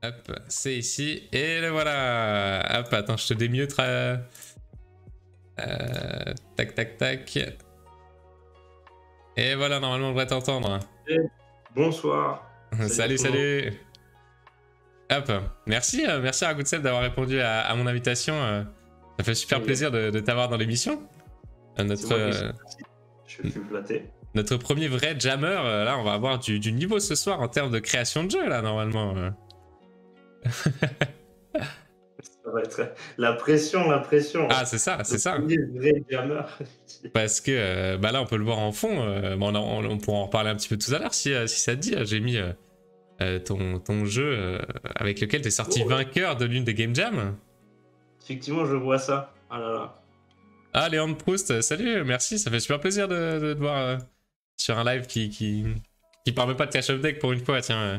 Hop, c'est ici. Et le voilà. Hop, attends, je te démute. Tac, tac, tac. Et voilà, normalement, on devrait t'entendre. Et bonsoir. Salut, salut. Hop, merci, merci Ragoutsep d'avoir répondu à mon invitation. Ça fait super plaisir de t'avoir dans l'émission. Je suis flatté. Notre premier vrai jammer, là, on va avoir du niveau ce soir en termes de création de jeu, là, normalement. Ça va être la pression. Ah, c'est ça, c'est ça. Vrai jammer. Parce que bah là, on peut le voir en fond. On pourra en reparler un petit peu tout à l'heure si ça te dit. J'ai mis ton jeu avec lequel tu es sorti vainqueur de l'une des Game Jam. Effectivement, je vois ça. Ah là là. Ah, Léon de Proust, salut, merci, ça fait super plaisir de te voir sur un live qui parle pas de Clash of Decks pour une fois, tiens.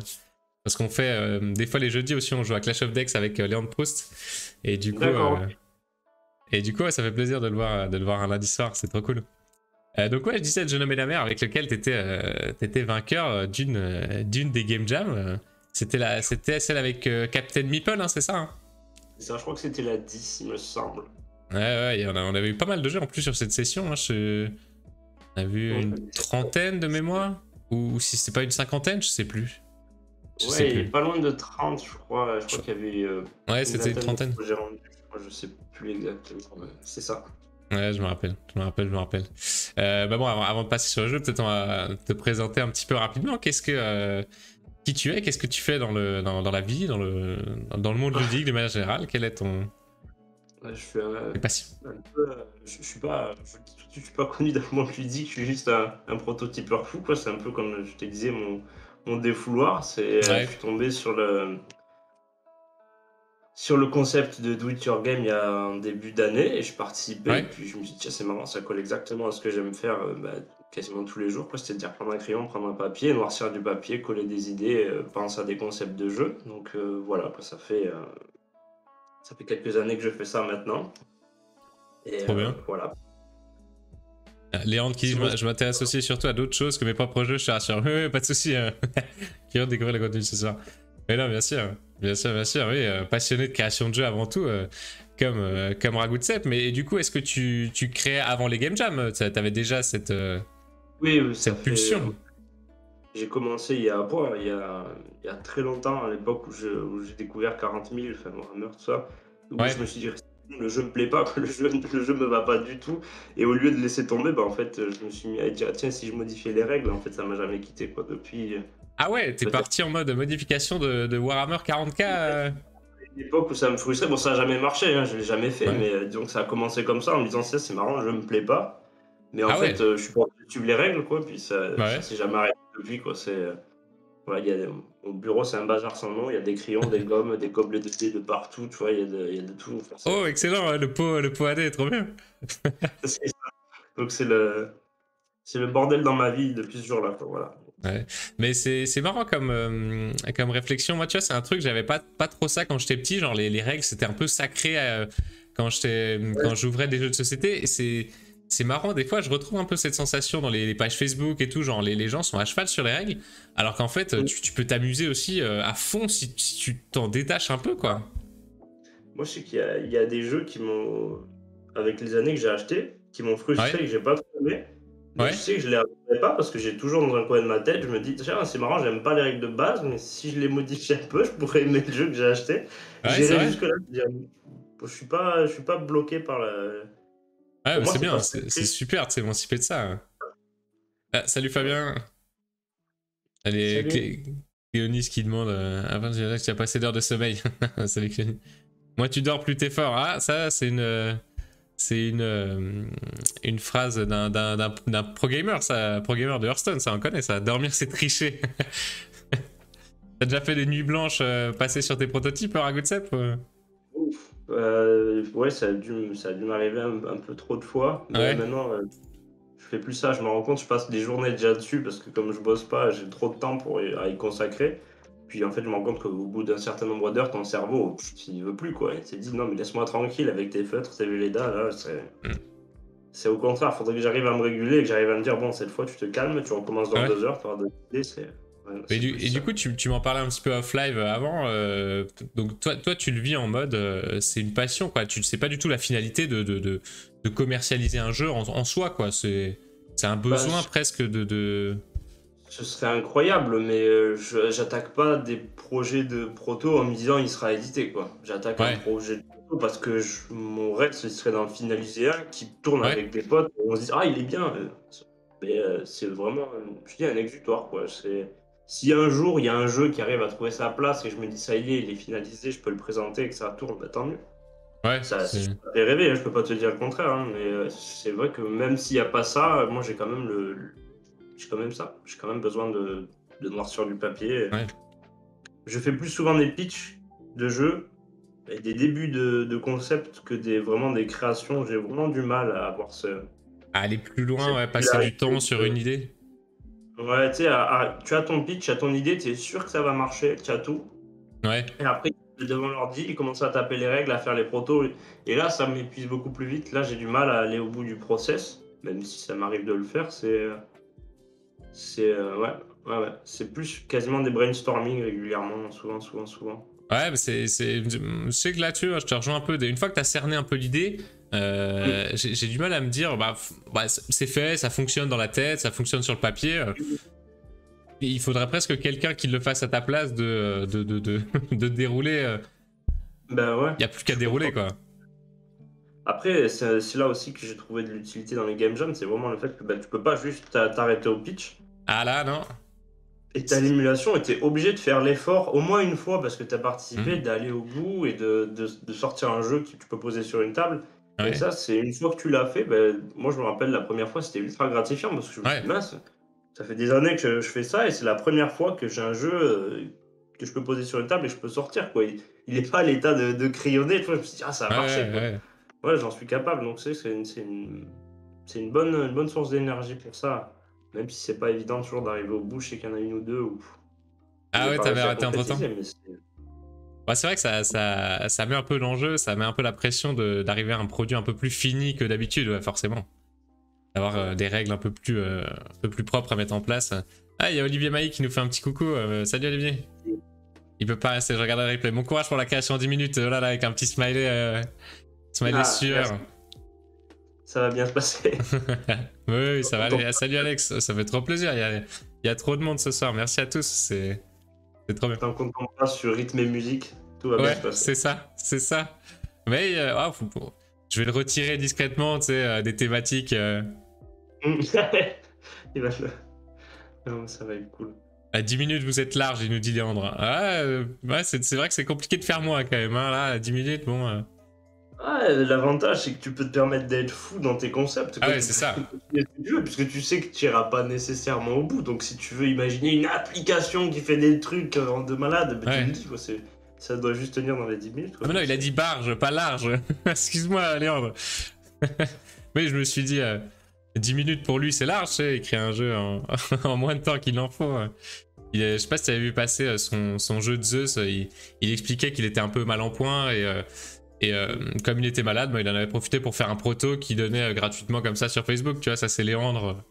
Parce qu'on fait des fois les jeudis aussi, on joue à Clash of Decks avec Léon de Proust. Et du coup, ouais, ça fait plaisir de le voir un lundi soir, c'est trop cool. Donc ouais, je disais le jeu nommé la mer avec lequel t'étais vainqueur d'une des Game Jam. C'était celle avec Captain Meeple, hein, c'est ça hein? Ça, je crois que c'était la 10, il me semble. Ouais, on avait eu pas mal de jeux en plus sur cette session. Hein. On a vu une trentaine de mémoire. Ou si c'était pas une cinquantaine, je sais plus. Ouais, il est pas loin de 30, je crois. Je crois qu'il y avait. Ouais, c'était une trentaine. Je sais plus exactement. C'est ça. Ouais, je me rappelle. Bah bon, avant de passer sur le jeu, peut-être on va te présenter un petit peu rapidement. Qui tu es, qu'est-ce que tu fais dans la vie, dans le monde ludique de manière générale. Quel est ton passion? Je suis pas connu dans le monde ludique, je suis juste un prototypeur fou, quoi. C'est un peu comme je te disais, mon défouloir. Je suis tombé sur le concept de Do It Your Game il y a un début d'année et je participais. Et puis je me suis dit, tiens, c'est marrant, ça colle exactement à ce que j'aime faire quasiment tous les jours, c'est-à-dire prendre un crayon, prendre un papier, noircir du papier, coller des idées, penser à des concepts de jeu. Donc voilà, ça fait quelques années que je fais ça maintenant. Et trop bien. Voilà. Léandre qui dit je m'intéresse aussi surtout à d'autres choses que mes propres jeux, je te rassure. Oui, pas de soucis. Qui vont découvrir le contenu ce soir. Mais non, bien sûr, oui. Passionné de création de jeux avant tout, comme Ragoutsep. Mais du coup, est-ce que tu créais avant les Game Jam? T'avais déjà cette pulsion? J'ai commencé il y a très longtemps, à l'époque où j'ai découvert 40 000, enfin Warhammer, tout ça. Où je me suis dit, le jeu me plaît pas, le jeu me va pas du tout. Et au lieu de laisser tomber, en fait, je me suis mis à dire, tiens, si je modifiais les règles, en fait, ça m'a jamais quitté, quoi. Depuis. Ah ouais, t'es parti en mode modification de Warhammer 40K L'époque où ça me frustrait, bon, ça a jamais marché, hein, je l'ai jamais fait, mais disons que ça a commencé comme ça, en me disant, c'est marrant, le jeu me plaît pas. Mais en fait, je suis pas obligé de suivre les règles, quoi, puis ça s'est jamais arrêté depuis, quoi. Voilà, au bureau, c'est un bazar sans nom. Il y a des crayons, des gommes, des gobelets de thé de partout. Tu vois, il y a de tout. Enfin, oh, excellent, le pot AD est trop bien. C'est ça. Donc, c'est le bordel dans ma vie depuis ce jour-là. Voilà. Ouais. Mais c'est marrant comme réflexion. Moi, tu vois, c'est un truc, j'avais pas trop ça quand j'étais petit. Genre, les règles, c'était un peu sacré quand j'ouvrais des jeux de société. Et c'est marrant, des fois, je retrouve un peu cette sensation dans les pages Facebook et tout. Genre, les gens sont à cheval sur les règles. Alors qu'en fait, tu peux t'amuser aussi à fond si tu t'en détaches un peu, quoi. Moi, je sais qu'il y a des jeux qui m'ont, avec les années que j'ai acheté, qui m'ont frustré et que j'ai pas trop aimé. Donc, je sais que je les regarderai pas parce que j'ai toujours dans un coin de ma tête, je me dis, tiens, c'est marrant, j'aime pas les règles de base, mais si je les modifie un peu, je pourrais aimer le jeu que j'ai acheté. J'irai jusque-là. Je suis pas bloqué par la. Ouais, c'est bien, c'est super de s'émanciper de ça. Ah, salut Fabien. Allez, Cléonis qui demande avant de dire que tu as passé d'heures de sommeil. Salut Cléonis. Moi, tu dors plus, t'es fort. Ah, ça, c'est une phrase d'un pro-gamer, ça. Pro-gamer de Hearthstone, ça, on connaît ça. Dormir, c'est tricher. T'as déjà fait des nuits blanches passées sur tes prototypes, Ragoutsep Ouais, ça a dû m'arriver un peu trop de fois. Mais maintenant, je fais plus ça. Je me rends compte, je passe des journées déjà dessus parce que comme je bosse pas, j'ai trop de temps à y consacrer. Puis en fait, je me rends compte qu'au bout d'un certain nombre d'heures, ton cerveau, il veut plus, quoi. Il s'est dit, non, mais laisse-moi tranquille avec tes feutres, tes Velleda, là, c'est au contraire. Faudrait que j'arrive à me réguler et que j'arrive à me dire, bon, cette fois, tu te calmes, tu recommences dans 2 heures, tu auras d'autres idées. Ouais, Et c'est plus du ça. coup, tu m'en parlais un petit peu off live avant. Donc toi, tu le vis en mode, c'est une passion, quoi. Tu ne sais pas du tout la finalité de commercialiser un jeu en soi, quoi. C'est un Bah, besoin presque de... ce serait incroyable, mais j'attaque pas des projets de proto en me disant il sera édité, quoi. J'attaque un Ouais, projet de proto parce que mon rêve, ce serait d'en finaliser un qui tourne ouais, avec des potes et on se dit ah, il est bien. Mais c'est vraiment, je dis, un exutoire, quoi. Si un jour il y a un jeu qui arrive à trouver sa place et je me dis ça y est, il est finalisé, je peux le présenter et que ça tourne, bah, tant mieux. ouais. Ça fait rêver, hein, je peux pas te dire le contraire, hein, mais c'est vrai que même s'il n'y a pas ça, moi j'ai quand même j'ai quand même ça. J'ai quand même besoin de noir sur du papier. Ouais. Je fais plus souvent des pitchs de jeux et des débuts de concepts que vraiment des créations. J'ai vraiment du mal à avoir Aller plus loin, cette ouais, passer du popularité temps sur une idée. Ouais, tu sais, tu as ton pitch, tu as ton idée, tu es sûr que ça va marcher, tu as tout. Ouais, Et après, devant l'ordi, il commence à taper les règles, à faire les protos. Et là, ça m'épuise beaucoup plus vite. Là, j'ai du mal à aller au bout du process, même si ça m'arrive de le faire. Ouais, ouais, ouais. C'est plus quasiment des brainstorming régulièrement, souvent, souvent, souvent. ouais, mais je sais que là-dessus, je te rejoins un peu. Une fois que tu as cerné un peu l'idée, Mm. j'ai du mal à me dire, c'est fait, ça fonctionne dans la tête, ça fonctionne sur le papier. Il faudrait presque quelqu'un qui le fasse à ta place de dérouler. Ben ouais, Il n'y a plus qu'à je dérouler, comprends. quoi. Après, c'est là aussi que j'ai trouvé de l'utilité dans les game jams, c'est vraiment le fait que bah, tu peux pas juste t'arrêter au pitch. Ah là, non. Et t'as l'émulation et t'es obligé de faire l'effort au moins une fois parce que t'as Hmm, participé, d'aller au bout et de sortir un jeu que tu peux poser sur une table. Et ouais, ça, c'est une fois que tu l'as fait, ben, moi je me rappelle la première fois, c'était ultra gratifiant parce que je me suis ouais, dit, mince, ça fait des années que je fais ça et c'est la première fois que j'ai un jeu que je peux poser sur une table et je peux sortir, quoi. Il est pas à l'état de crayonner, tu vois. Je me suis dit, ah, ça a ouais, marché, ouais, quoi. ouais. Ouais, j'en suis capable, donc c'est une bonne source d'énergie pour ça. Même si c'est pas évident toujours d'arriver au bout, je sais qu'il y en a une ou deux où Ah j'ai ouais, pas t'avais réussi à arrêté entre-temps. concrétiser, mais Ouais, c'est vrai que ça met un peu l'enjeu, ça met un peu la pression d'arriver à un produit un peu plus fini que d'habitude, ouais, forcément. D'avoir ouais. des règles un peu plus propres à mettre en place. Ah, il y a Olivier Maï qui nous fait un petit coucou. Salut Olivier. Il peut pas rester, je regarde le replay. Bon courage pour la création en 10 minutes. Oh là là, avec un petit smiley, smiley Ah, sûr. merci, ça va bien se passer. Oui, oui, ça va Content aller. Ah, salut Alex, ça fait trop plaisir. Il y a trop de monde ce soir. Merci à tous, c'est trop bien. tant qu'on tombe pas sur rythme et musique, tout va bien Ouais, se passer. c'est ça, c'est ça. Mais je vais le retirer discrètement, tu sais, des thématiques. Il va le... Non, ça va être cool. À 10 minutes, vous êtes large, il nous dit Léandre. Ah, ouais, c'est vrai que c'est compliqué de faire moins quand même. Hein, là, à 10 minutes, bon. Ah, l'avantage, c'est que tu peux te permettre d'être fou dans tes concepts, Ah quoi. ouais, Tu c'est peux ça. continuer ce que tu veux, puisque tu sais que tu n'iras pas nécessairement au bout. Donc, si tu veux imaginer une application qui fait des trucs de malade, bah, tu me Ouais. dis, quoi, ça doit juste tenir dans les 10 minutes, Ah quoi. mais non, Donc, il a dit barge, pas large. Excuse-moi, Léandre. Oui, je me suis dit, 10 minutes pour lui, c'est large, tu sais, écrire un jeu en moins de temps qu'il en faut. Je sais pas si tu avais vu passer son jeu de Zeus, il expliquait qu'il était un peu mal en point et comme il était malade, il en avait profité pour faire un proto qu'il donnait gratuitement comme ça sur Facebook, tu vois, ça c'est Léandre.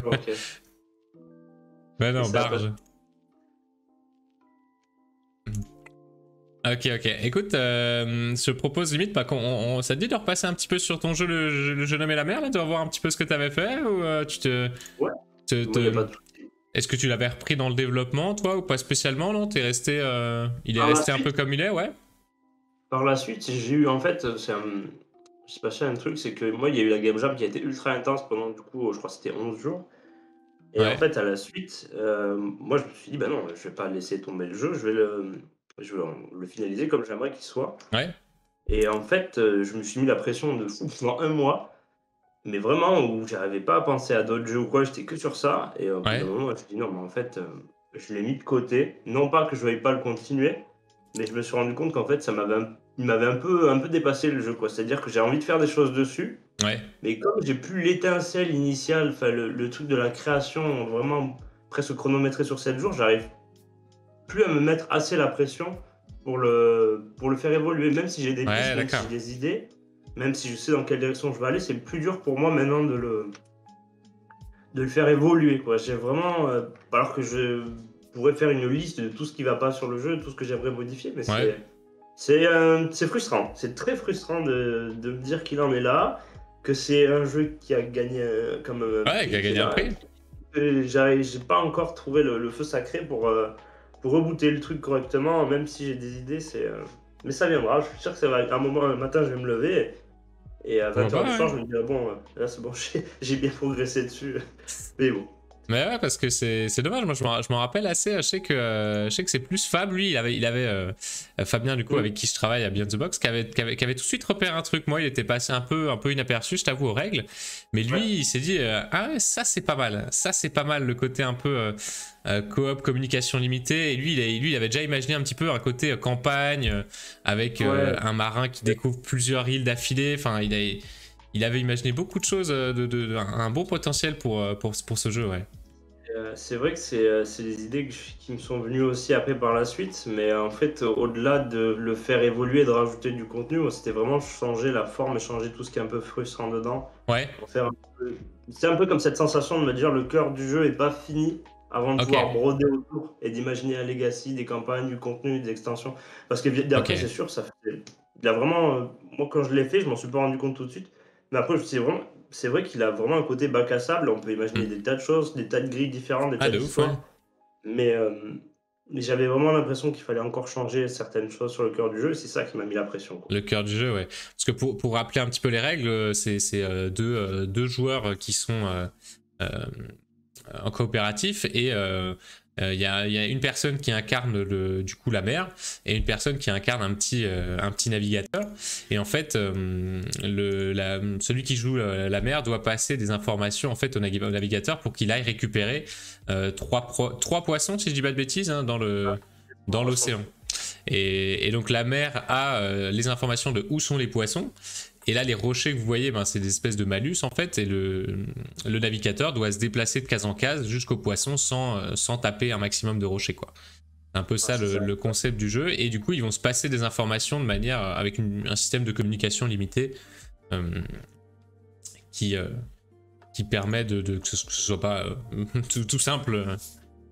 ok. Ouais, Et non, ça a pas... barge. Ok, ok. Écoute, je propose limite pas ça te dit de repasser un petit peu sur ton jeu, le jeune homme et la mer, là, de revoir un petit peu ce que t'avais fait ou tu Ouais, te, moi, il n'y a te- pas de souci. Est-ce que tu l'avais repris dans le développement, toi, ou pas spécialement, non? T'es resté, il est Par la resté un peu suite, comme il est, ouais? par la suite, j'ai eu, en fait, il s'est passé un truc, c'est que moi, il y a eu la game jam qui a été ultra intense pendant, du coup, je crois que c'était 11 jours. Et en Ouais, fait, à la suite, moi, je me suis dit, bah non, je vais pas laisser tomber le jeu, je vais le finaliser comme j'aimerais qu'il soit. ouais, Et en fait, je me suis mis la pression de fou pendant un mois, mais vraiment où j'arrivais pas à penser à d'autres jeux ou quoi, j'étais que sur ça. Et au bout d'un ouais. moment, je me suis dit, non, mais en fait, je l'ai mis de côté. Non pas que je ne veuille pas le continuer, mais je me suis rendu compte qu'en fait, il m'avait un peu dépassé le jeu, quoi. C'est-à-dire que j'ai envie de faire des choses dessus, Ouais, mais comme j'ai plus l'étincelle initiale, enfin le truc de la création vraiment presque chronométré sur 7 jours, j'arrive plus à me mettre assez la pression pour le faire évoluer. Même si j'ai des pistes, ouais, même si d'accord. j'ai des idées, même si je sais dans quelle direction je vais aller, c'est plus dur pour moi maintenant de le faire évoluer, quoi. J'ai vraiment, alors que pourrais faire une liste de tout ce qui va pas sur le jeu, de tout ce que j'aimerais modifier, mais Ouais. c'est frustrant. C'est très frustrant de me dire qu'il en est là, que c'est un jeu qui a gagné comme Ouais, qui a gagné un prix. J'ai pas encore trouvé le feu sacré pour rebooter le truc correctement, même si j'ai des idées, mais ça viendra. Je suis sûr que ça va. À un moment, un matin, je vais me lever et à Pourquoi 20h pas, du soir, ouais. je me dirai, bon, là c'est bon, j'ai bien progressé dessus. Mais bon. Mais ouais, parce que c'est dommage. Moi, je m'en rappelle assez. Je sais que c'est plus Fab, lui. Il avait Fabien, du coup, avec qui je travaille à Beyond the Box, qui avait tout de suite repéré un truc. Moi, il était passé un peu inaperçu, je t'avoue, aux règles. Mais lui, Ouais. il s'est dit, ah ouais, ça, c'est pas mal. Ça, c'est pas mal, le côté un peu coop, communication limitée. Et lui, il avait déjà imaginé un petit peu un côté campagne, avec Ouais. un marin qui découvre plusieurs îles d'affilée. Enfin, il avait imaginé beaucoup de choses, un bon potentiel pour ce jeu, ouais. C'est vrai que c'est des idées qui me sont venues aussi après par la suite, mais en fait, au-delà de le faire évoluer, de rajouter du contenu, moi, c'était vraiment changer la forme et changer tout ce qui est un peu frustrant dedans. Ouais, Pour faire c'est un peu comme cette sensation de me dire le cœur du jeu est pas fini avant de ok, pouvoir broder autour et d'imaginer un legacy, des campagnes, du contenu, des extensions. Parce que ok. après, c'est sûr, ça fait. Il a vraiment. Moi, quand je l'ai fait, je m'en suis pas rendu compte tout de suite. Mais après, c'est vrai qu'il a vraiment un côté bac à sable. On peut imaginer Hmm. des tas de choses, des tas de grilles différentes, des Ah, tas de ouf, ouais. d'histoires. Mais, mais j'avais vraiment l'impression qu'il fallait encore changer certaines choses sur le cœur du jeu. Et c'est ça qui m'a mis la pression, quoi. Le cœur du jeu, ouais. Parce que pour rappeler un petit peu les règles, c'est deux joueurs qui sont euh, en coopératif et il y a une personne qui incarne du coup la mer et une personne qui incarne un petit navigateur. Et en fait, celui qui joue la mer doit passer des informations en fait au navigateur pour qu'il aille récupérer trois poissons, si je dis pas de bêtises, hein, dans l'océan. Et donc la mer a les informations de où sont les poissons. Et là, les rochers que vous voyez, ben, c'est des espèces de malus en fait. Et le navigateur doit se déplacer de case en case jusqu'au poisson sans taper un maximum de rochers, quoi. C'est un peu ça, C'est ça. le concept du jeu. Et du coup, ils vont se passer des informations de manière avec un système de communication limité euh, qui, euh, qui permet que ce soit pas tout simple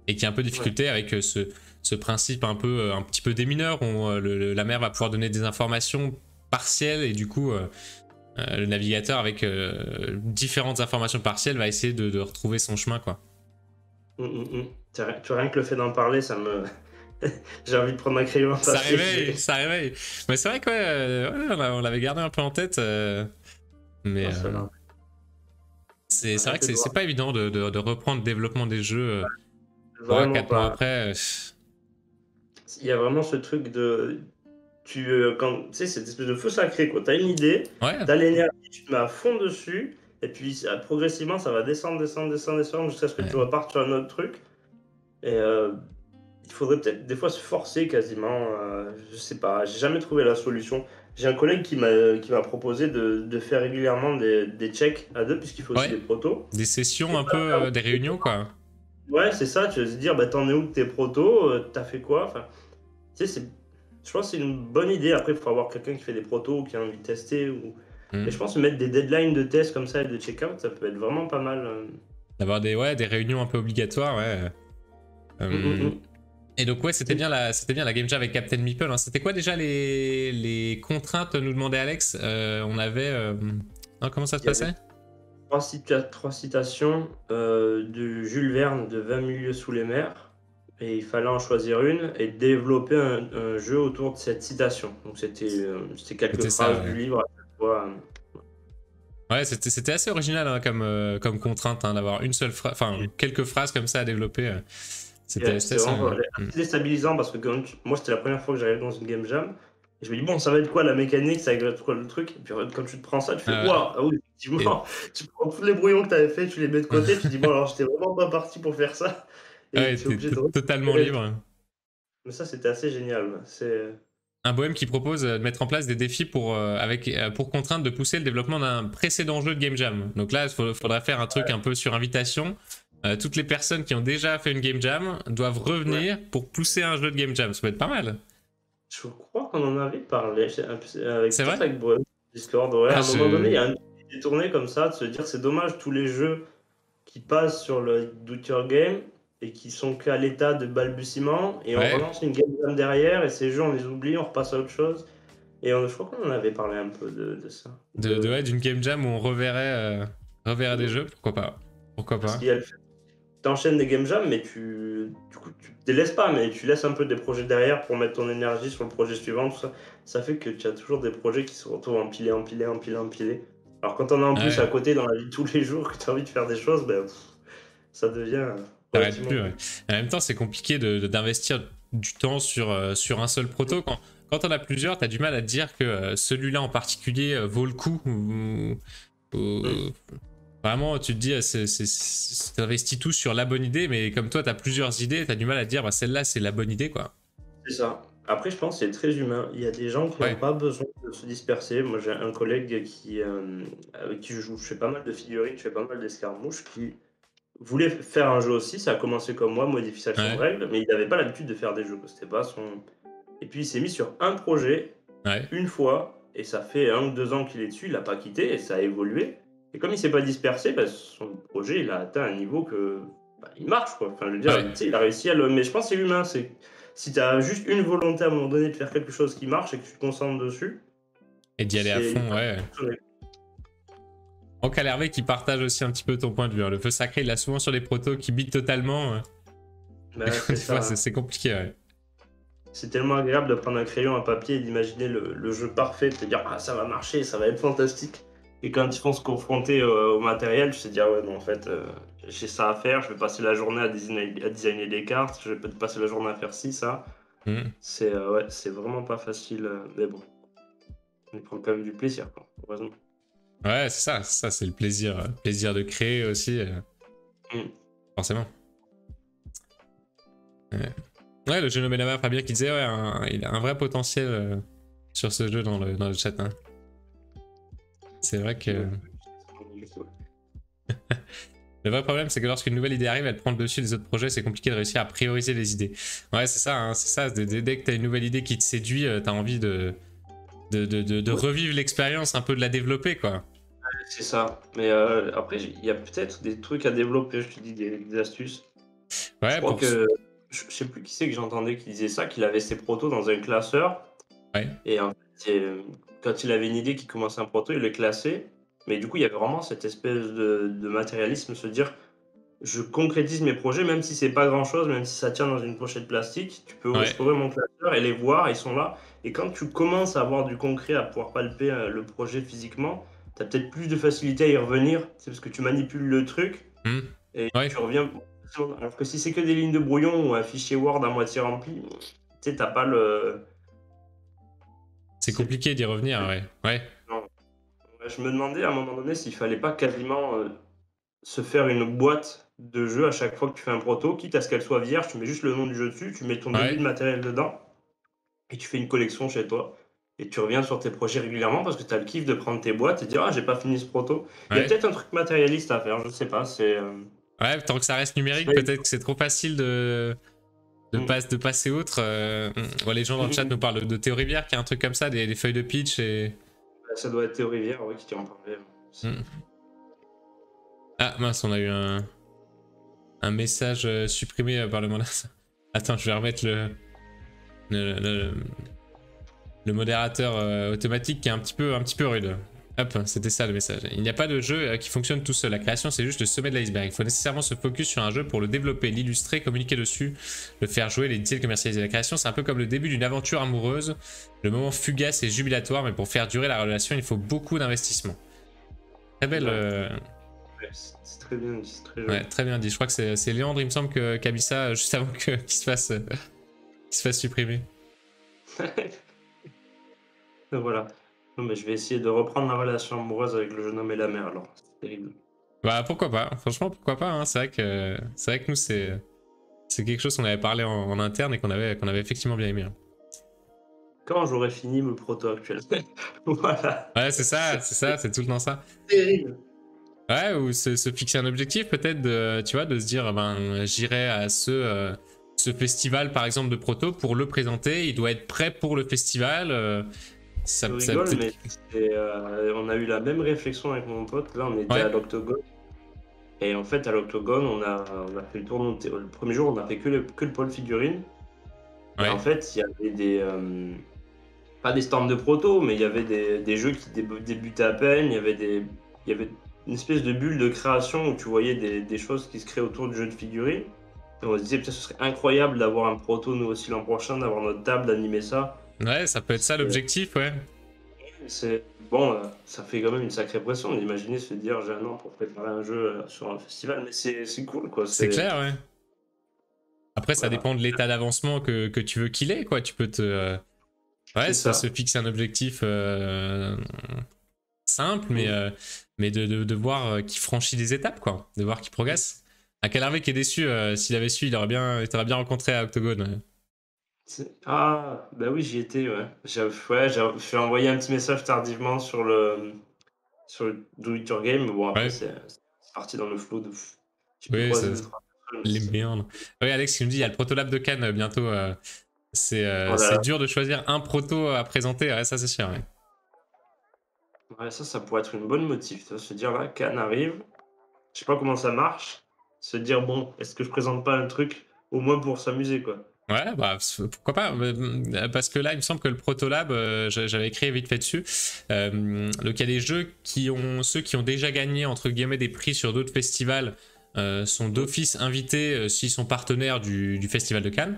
et qui a un peu de difficulté avec ce principe un petit peu démineur où la mer va pouvoir donner des informations partielles et du coup le navigateur avec différentes informations partielles va essayer de retrouver son chemin, quoi. Tu vois, rien que le fait d'en parler, ça me. J'ai envie de prendre un crayon à Ça papier. réveille, ça réveille. Mais c'est vrai que ouais, on l'avait gardé un peu en tête, mais Ah, ça va. c'est vrai que Arrêtez de voir. c'est pas évident de reprendre le développement des jeux Vraiment 3-4 mois pas. après. Il y a vraiment ce truc de. Tu sais, cette espèce de feu sacré, quoi. T'as une idée, Ouais, t'as l'énergie, tu te mets à fond dessus, et puis progressivement, ça va descendre, descendre, descendre, descendre, jusqu'à ce que tu ouais. repartes sur un autre truc. Et il faudrait peut-être des fois se forcer quasiment. Je sais pas, j'ai jamais trouvé la solution. J'ai un collègue qui m'a proposé de faire régulièrement des checks à deux, puisqu'il fait aussi Ouais, des protos. des sessions Et un pas faire peu, des réunions, quoi. Ouais, c'est ça, tu vas se dire, bah, t'en es où de tes protos, t'as fait quoi? Enfin, tu sais, je pense que c'est une bonne idée. Après, il faut avoir quelqu'un qui fait des protos ou qui a envie de tester. Mais je Hmm. pense que mettre des deadlines de tests comme ça et de check-out, ça peut être vraiment pas mal. D'avoir des réunions un peu obligatoires, ouais. Hum, hum, Euh, hum. et donc, ouais, c'était bien la Game Jam avec Captain Meeple, hein. C'était quoi déjà les contraintes, nous demandait Alex? On avait. Non, comment ça se Il y avait passait? trois citations de Jules Verne de 20 milieux sous les mers. Et il fallait en choisir une et développer un jeu autour de cette citation. Donc c'était quelques C'était ça, phrases du ouais. livre à chaque fois. Ouais, c'était assez original, hein, comme contrainte, hein, d'avoir une seule phrase, enfin, quelques phrases comme ça à développer. C'était C'est assez. vraiment Hmm. assez déstabilisant parce que moi, c'était la première fois que j'arrivais dans une game jam. Et je me dis, bon, ça va être quoi la mécanique, ça va être quoi le truc? Et puis quand tu te prends ça, tu fais, Ah waouh, ah oui, ouais. Et- effectivement, tu prends tous les brouillons que tu avais fait, tu les mets de côté, tu dis, bon, alors j'étais vraiment pas parti pour faire ça. Et ouais, tu es t'es obligé de totalement récupérer le truc. libre. Mais ça, c'était assez génial. Un bohème qui propose de mettre en place des défis pour contrainte de pousser le développement d'un précédent jeu de Game Jam. Donc là, il faudrait faire un truc un peu sur invitation. Toutes les personnes qui ont déjà fait une Game Jam doivent Ouais. revenir pour pousser un jeu de Game Jam. Ça peut être pas mal. Je crois qu'on en avait parlé, C'est vrai? peut-être avec Brun, Discord. Ouais, à Ah, un moment donné, il y a un truc qui est tourné comme ça, de se dire, c'est dommage, tous les jeux qui passent sur le Do It Your Game. et qui sont qu'à l'état de balbutiement, et on Ouais, relance une game jam derrière, et ces jeux, on les oublie, on repasse à autre chose. Et je crois qu'on en avait parlé un peu de ça. ouais, d'une game jam où on reverrait des jeux, pourquoi pas. Pourquoi Parce pas. qu'il y a le fait t'enchaînes des game jams, mais du coup, tu te délaisses pas, mais tu laisses un peu des projets derrière pour mettre ton énergie sur le projet suivant, tout ça. Ça fait que tu as toujours des projets qui se retrouvent empilés, empilés, empilés, empilés. Alors quand on a en plus Ouais, à côté dans la vie de tous les jours, que tu as envie de faire des choses, ben, ça devient t'arrêtes relativement plus, ouais. compliqué. En même temps, c'est compliqué d'investir du temps sur un seul proto. Quand on a plusieurs, t'as du mal à te dire que celui-là en particulier vaut le coup. Ou- Vraiment, tu te dis, t'investis tout sur la bonne idée, mais comme toi, t'as plusieurs idées, t'as du mal à te dire, bah, celle-là, c'est la bonne idée, quoi. C'est ça. Après, je pense que c'est très humain. Il y a des gens qui n'ont Ouais, pas besoin de se disperser. Moi, j'ai un collègue avec qui je fais pas mal de figurines, je fais pas mal d'escarmouches, qui voulait faire un jeu aussi. Ça a commencé comme moi, modification de ouais, règles, mais il n'avait pas l'habitude de faire des jeux, quoi. C'était pas son. Et puis, il s'est mis sur un projet, ouais, une fois, et ça fait 1 ou 2 ans qu'il est dessus, il l'a pas quitté, et ça a évolué. Et comme il s'est pas dispersé, bah, son projet, il a atteint un niveau que bah, il marche, quoi. Enfin, je veux dire, ouais. tu sais, il a réussi à le. Mais je pense que c'est humain. C'est si tu as juste une volonté à un moment donné de faire quelque chose qui marche et que tu te concentres dessus, Et d'y aller à c'est. fond, ouais. Donc, à l'Hervé qui partage aussi un petit peu ton point de vue, hein. Le feu sacré, il l'a souvent sur les protos qui bident totalement. Bah, c'est Des fois, ça. c'est compliqué, ouais. C'est tellement agréable de prendre un crayon, un papier et d'imaginer le jeu parfait, de te dire ah ça va marcher, ça va être fantastique. Et quand ils vont se confronter au matériel, tu te dis ah ouais non en fait j'ai ça à faire, je vais passer la journée à designer des cartes, je vais peut-être passer la journée à faire ci, ça. Mm. C'est ouais, c'est vraiment pas facile, mais bon, on y prend quand même du plaisir quoi, heureusement. Ouais, c'est ça, c'est le plaisir de créer aussi, Mm. forcément. Ouais. Ouais, le jeu nommé la Fabien qui disait, ouais, il a un vrai potentiel sur ce jeu dans le chat, hein. C'est vrai que le vrai problème, c'est que lorsqu'une nouvelle idée arrive, elle prend le dessus des autres projets, c'est compliqué de réussir à prioriser les idées. Ouais, c'est ça, hein, c'est ça. Dès que t'as une nouvelle idée qui te séduit, t'as envie de Ouais, revivre l'expérience, un peu de la développer, quoi. c'est ça. Mais après il y a peut-être des trucs à développer, je te dis des astuces. Je Ouais, crois que je sais plus qui c'est que j'entendais qui disait ça, qu'il avait ses protos dans un classeur. Ouais, Et en fait, quand il avait une idée qui commençait un proto, il le classait. Mais du coup, il y avait vraiment cette espèce de matérialisme, se dire: «Je concrétise mes projets, même si c'est pas grand-chose, même si ça tient dans une pochette plastique, je ouais, peux ouvrir mon classeur et les voir, ils sont là». Et quand tu commences à avoir du concret, à pouvoir palper, le projet physiquement, tu as peut-être plus de facilité à y revenir. C'est parce que tu manipules le truc hmm, et ouais. tu reviens alors que si c'est que des lignes de brouillon ou un fichier Word à moitié rempli, tu sais, tu pas le C'est c'est compliqué d'y revenir, ouais. Ouais, non. Ouais, je me demandais à un moment donné s'il fallait pas quasiment, se faire une boîte de jeux à chaque fois que tu fais un proto, quitte à ce qu'elle soit vierge, tu mets juste le nom du jeu dessus, tu mets ton début de ouais, matériel dedans et tu fais une collection chez toi et tu reviens sur tes projets régulièrement parce que tu as le kiff de prendre tes boîtes et de dire: «Ah j'ai pas fini ce proto». Il y a ouais. peut-être un truc matérialiste à faire, je sais pas, Ouais, tant que ça reste numérique, c'est peut-être que c'est trop facile mmh. de passer outre. Bon, les gens dans le Mmh chat mh. nous parlent de Théo Rivière, qui a un truc comme ça, des feuilles de pitch et. Bah, ça doit être Théo Rivière, ouais, qui en parlait, c'est Hmm. Ah mince, on a eu un message supprimé par le modérateur. Attends, je vais remettre le, le- le modérateur automatique qui est un petit peu rude. Hop, c'était ça le message. Il n'y a pas de jeu qui fonctionne tout seul. La création, c'est juste le sommet de l'iceberg. Il faut nécessairement se focus sur un jeu pour le développer, l'illustrer, communiquer dessus, le faire jouer, l'éditer, le commercialiser. La création, c'est un peu comme le début d'une aventure amoureuse. Le moment fugace et jubilatoire, mais pour faire durer la relation, il faut beaucoup d'investissement. Très belle. ouais, ouais, c'est très bien dit, c'est très Ouais, joli. très bien dit. Je crois que c'est Léandre, il me semble, qui a mis ça juste avant qu'il se fasse supprimer. Donc voilà. Non, mais je vais essayer de reprendre ma relation amoureuse avec le jeune homme et la mer alors, c'est terrible. Bah pourquoi pas, franchement pourquoi pas, hein. C'est vrai que nous c'est quelque chose qu'on avait parlé en interne et qu'on avait effectivement bien aimé, hein. Quand j'aurai fini mon proto actuel? Voilà, Ouais, c'est tout le temps ça. terrible. Ouais, ou se fixer un objectif peut-être de, tu vois, de se dire, ben, j'irai à ce festival par exemple de proto pour le présenter, il doit être prêt pour le festival. Je Ça rigole, peut-être. mais on a eu la même réflexion avec mon pote. Là, on était Ouais, à l'Octogone Et en fait, à l'Octogone, on a fait le tour. Le premier jour, on a fait que le pôle figurine. Et en Ouais. fait, il y avait pas des stands de proto, mais il y avait des jeux qui débutaient à peine. Il y avait une espèce de bulle de création où tu voyais des choses qui se créent autour du jeu de figurines. Et on se disait, peut-être ce serait incroyable d'avoir un proto, nous aussi, l'an prochain, d'avoir notre table, d'animer ça. Ouais, ça peut être ça l'objectif, ouais. C'est bon, ça fait quand même une sacrée pression d'imaginer se dire j'ai un an pour préparer un jeu sur un festival, mais c'est cool quoi. C'est clair, ouais. Après, ça Voilà. dépend de l'état d'avancement que tu veux qu'il ait, quoi. Tu peux te... ouais, C'est ça. se fixer un objectif simple, Mm. mais de voir qu'il franchit des étapes, quoi. De voir qu'il progresse. À Calhervé qui est déçu, s'il avait su, il t'aurait bien rencontré à Octogone. Ouais. Ah, bah oui, j'y étais, ouais. J'ai envoyé un petit message tardivement sur le Do It Your Game, mais bon, après, Ouais. c'est parti dans le flow de. J'ai pu Oui, croiser deux, trois personnes, mais les méandres. Oui, Alex qui me dit, il y a le Protolab de Cannes bientôt. oh là C'est là. dur de choisir un proto à présenter, ouais, ça c'est sûr. Ouais. Ouais, ça pourrait être une bonne motif, tu vois, se dire là, Cannes arrive, je sais pas comment ça marche, se dire bon, est-ce que je présente pas un truc au moins pour s'amuser, quoi. Ouais, bah pourquoi pas, parce que là il me semble que le Protolab, j'avais écrit vite fait dessus, donc il y a des jeux ceux qui ont déjà gagné entre guillemets des prix sur d'autres festivals sont d'office invités s'ils sont partenaires du festival de Cannes,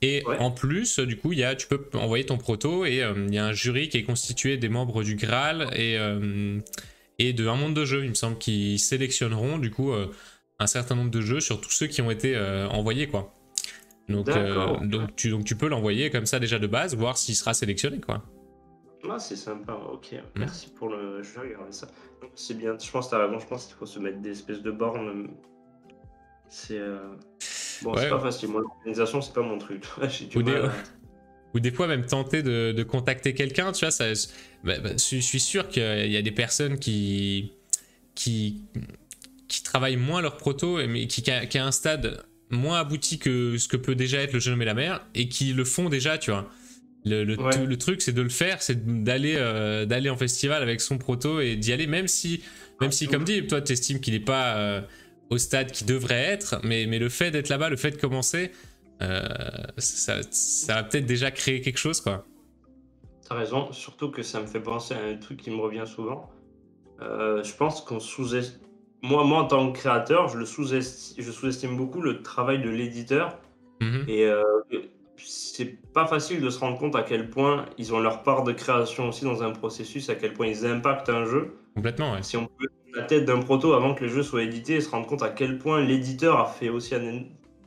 et Ouais, en plus du coup tu peux envoyer ton proto et il y a un jury qui est constitué des membres du Graal et de un monde de jeux, il me semble, qui sélectionneront du coup un certain nombre de jeux sur tous ceux qui ont été envoyés, quoi. d'accord. Donc tu peux l'envoyer comme ça déjà de base, voir s'il sera sélectionné, quoi. Ah, c'est sympa, ok. Hmm. Merci pour le. Je vais regarder ça. Donc, c'est bien, je pense que t'as raison, je pense qu'il faut se mettre des espèces de bornes. C'est. Bon, c'est Ouais, pas facile. Moi, l'organisation, c'est pas mon truc. J'ai du ou des, mal à. ou des fois même tenter de contacter quelqu'un, tu vois, je suis sûr qu'il y a des personnes qui, qui travaillent moins leur proto, mais qui a un stade moins abouti que ce que peut déjà être le jeune homme et la mer, et qui le font déjà, tu vois. Ouais. Le truc, c'est de le faire, c'est d'aller en festival avec son proto et d'y aller, même Ah, si de comme ouf. dit, toi, t'estimes qu'il n'est pas au stade qu'il devrait être, mais le fait d'être là-bas, le fait de commencer, ça va peut-être déjà créer quelque chose, quoi. T'as raison, surtout que ça me fait penser à un truc qui me revient souvent. Je pense qu'on sous-estime. Moi, en tant que créateur, je sous-estime beaucoup le travail de l'éditeur. Mhm. Et c'est pas facile de se rendre compte à quel point ils ont leur part de création aussi dans un processus, à quel point ils impactent un jeu. Complètement, ouais. Si on peut être la tête d'un proto avant que le jeu soit édité et se rendre compte à quel point l'éditeur a fait aussi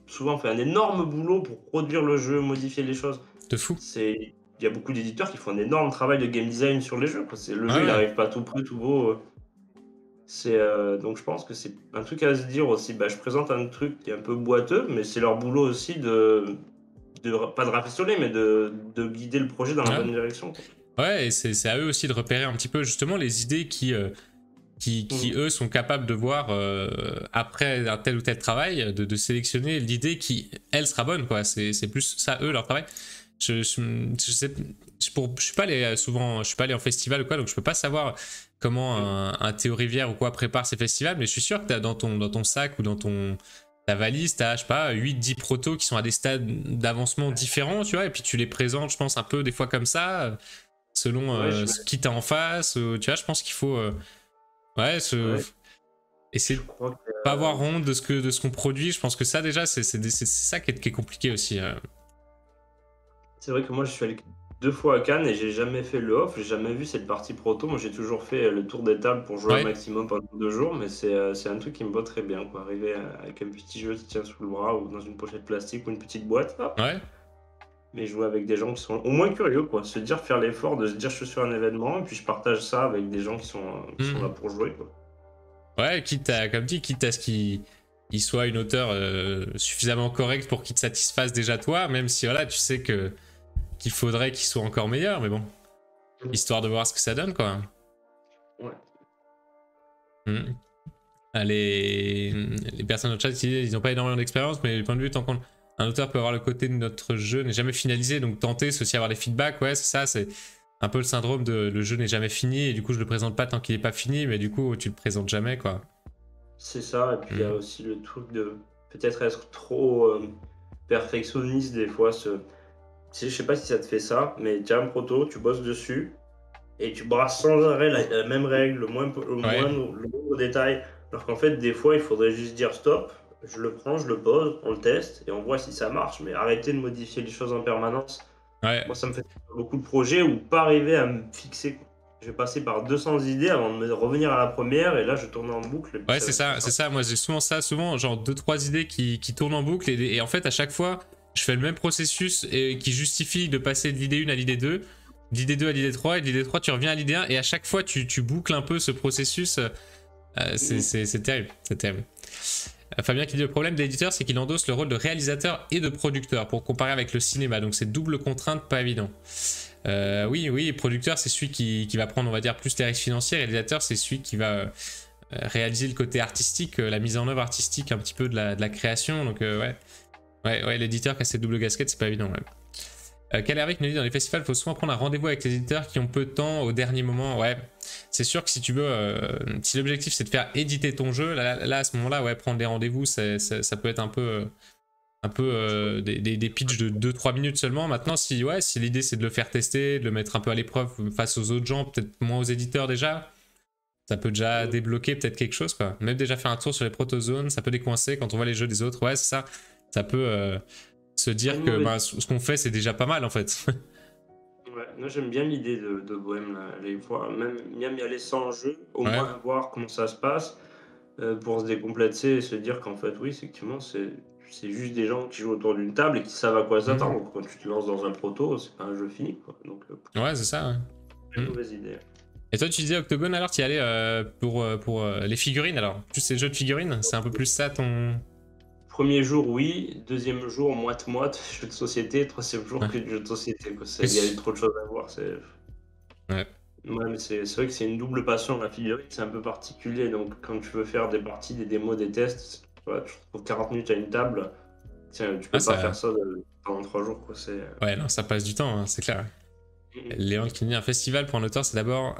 souvent fait un énorme boulot pour produire le jeu, modifier les choses. De fou. Il y a beaucoup d'éditeurs qui font un énorme travail de game design sur les jeux, quoi. Le Ouais, jeu, il ouais. arrive pas tout prêt, tout beau. Donc je pense que c'est un truc à se dire aussi. Bah, je présente un truc qui est un peu boiteux, mais c'est leur boulot aussi pas de rafistoler, mais de guider le projet dans la Ouais. bonne direction, quoi. Ouais, et c'est à eux aussi de repérer un petit peu justement les idées qui Mhm. eux sont capables de voir après un tel ou tel travail, de sélectionner l'idée qui elle sera bonne, quoi. C'est plus ça eux leur travail. Je sais, je suis pas allé souvent, je suis pas allé en festival ou quoi, donc je peux pas savoir comment un Théo Rivière ou quoi prépare ses festivals, mais je suis sûr que t'as dans ton sac ou dans ta valise, t'as, je sais pas, 8-10 protos qui sont à des stades d'avancement différents, tu vois, et puis tu les présentes, je pense, un peu des fois comme ça, selon Ouais, ce qui t'as en face, tu vois, je pense qu'il faut ouais, ouais, essayer je de crois que pas avoir honte de ce qu'on produit. Je pense que ça, déjà, c'est ça qui est compliqué aussi. c'est vrai que moi je suis allé 2 fois à Cannes et j'ai jamais fait le off, j'ai jamais vu cette partie proto. Moi j'ai toujours fait le tour des tables pour jouer un Ouais, maximum pendant 2 jours, mais c'est un truc qui me va très bien, quoi. Arriver avec un petit jeu qui tient sous le bras ou dans une pochette plastique ou une petite boîte, hop, ouais. mais jouer avec des gens qui sont au moins curieux, quoi. Se dire, faire l'effort de se dire je suis sur un événement et puis je partage ça avec des gens qui sont là Mhm. pour jouer, quoi. Ouais, comme dit, quitte à ce qu'il soit une hauteur suffisamment correcte pour qu'il te satisfasse déjà toi, même si voilà, tu sais qu'il faudrait qu'il soit encore meilleur, mais bon, histoire de voir ce que ça donne, quoi. Ouais. Mhm. Ah, les personnes dans le chat ils n'ont pas énormément d'expérience, mais du point de vue, tant qu'un auteur peut avoir le côté de notre jeu n'est jamais finalisé, donc tenter, c'est aussi avoir les feedbacks, ouais, c'est ça, c'est un peu le syndrome de le jeu n'est jamais fini, et du coup je le présente pas tant qu'il est pas fini, mais du coup tu le présentes jamais, quoi. C'est ça, et puis il y a aussi le truc de peut-être être trop perfectionniste des fois. Je sais pas si ça te fait ça, mais tu as un proto, tu bosses dessus, et tu brasses sans arrêt la même règle, le moindre détail. Alors qu'en fait, des fois, il faudrait juste dire stop, je le prends, je le pose, on le teste, et on voit si ça marche. Mais arrêter de modifier les choses en permanence. Ouais. Moi, ça me fait beaucoup de projets où pas arriver à me fixer. Je vais passer par 200 idées avant de me revenir à la première, et là, je tourne en boucle. Ouais, c'est ça. Moi, j'ai souvent ça, genre 2-3 idées qui tournent en boucle. Et en fait, à chaque fois, je fais le même processus et qui justifie de passer de l'idée 1 à l'idée 2, d'idée 2 à l'idée 3, et de l'idée 3, tu reviens à l'idée 1. Et à chaque fois, tu boucles un peu ce processus. C'est terrible. C'est terrible. Fabien qui dit le problème de l'éditeur, c'est qu'il endosse le rôle de réalisateur et de producteur pour comparer avec le cinéma. Donc, c'est double contrainte, pas évident. Oui, producteur, c'est celui qui va prendre, on va dire, plus les risques financiers. Réalisateur, c'est celui qui va réaliser le côté artistique, la mise en œuvre artistique un petit peu de la création. Donc, ouais, l'éditeur qui a cette double casquette, c'est pas évident. Ouais. Caleric nous dit dans les festivals, il faut souvent prendre un rendez-vous avec les éditeurs qui ont peu de temps au dernier moment. Ouais, c'est sûr que si tu veux, si l'objectif c'est de faire éditer ton jeu, là à ce moment-là, ouais, prendre des rendez-vous, ça peut être un peu des pitchs de 2-3 minutes seulement. Maintenant, si l'idée c'est de le faire tester, de le mettre un peu à l'épreuve face aux autres gens, peut-être moins aux éditeurs déjà, ça peut déjà débloquer peut-être quelque chose, quoi. Même déjà faire un tour sur les protozones, ça peut décoincer quand on voit les jeux des autres. Ouais, c'est ça. Ça peut se dire que ce qu'on fait, c'est déjà pas mal en fait. Ouais, moi j'aime bien l'idée de Bohème, là, les fois, même y aller sans jeu, au moins voir comment ça se passe, pour se décomplexer et se dire qu'en fait, oui, effectivement, c'est juste des gens qui jouent autour d'une table et qui savent à quoi s'attendre. Quand tu te lances dans un proto, c'est pas un jeu fini, quoi. Donc, ouais, c'est ça. c'est une mauvaise idée. Et toi, tu disais Octogone, alors tu y allais pour les figurines, alors plus ces jeux de figurines, c'est un peu plus ça ton. Premier jour, oui. Deuxième jour, moite-moite, jeu de société. Troisième jour, que de jeu de société, quoi. Il y a eu trop de choses à voir. Ouais. Ouais, mais c'est vrai que c'est une double passion, la figurine, c'est un peu particulier. Donc, quand tu veux faire des parties, des démos, des tests, voilà, tu te retrouves 40 minutes à une table. Tiens, tu peux pas faire ça pendant 3 jours, quoi. Ouais, non, ça passe du temps, hein, c'est clair. Léon qui dit un festival pour un auteur, c'est d'abord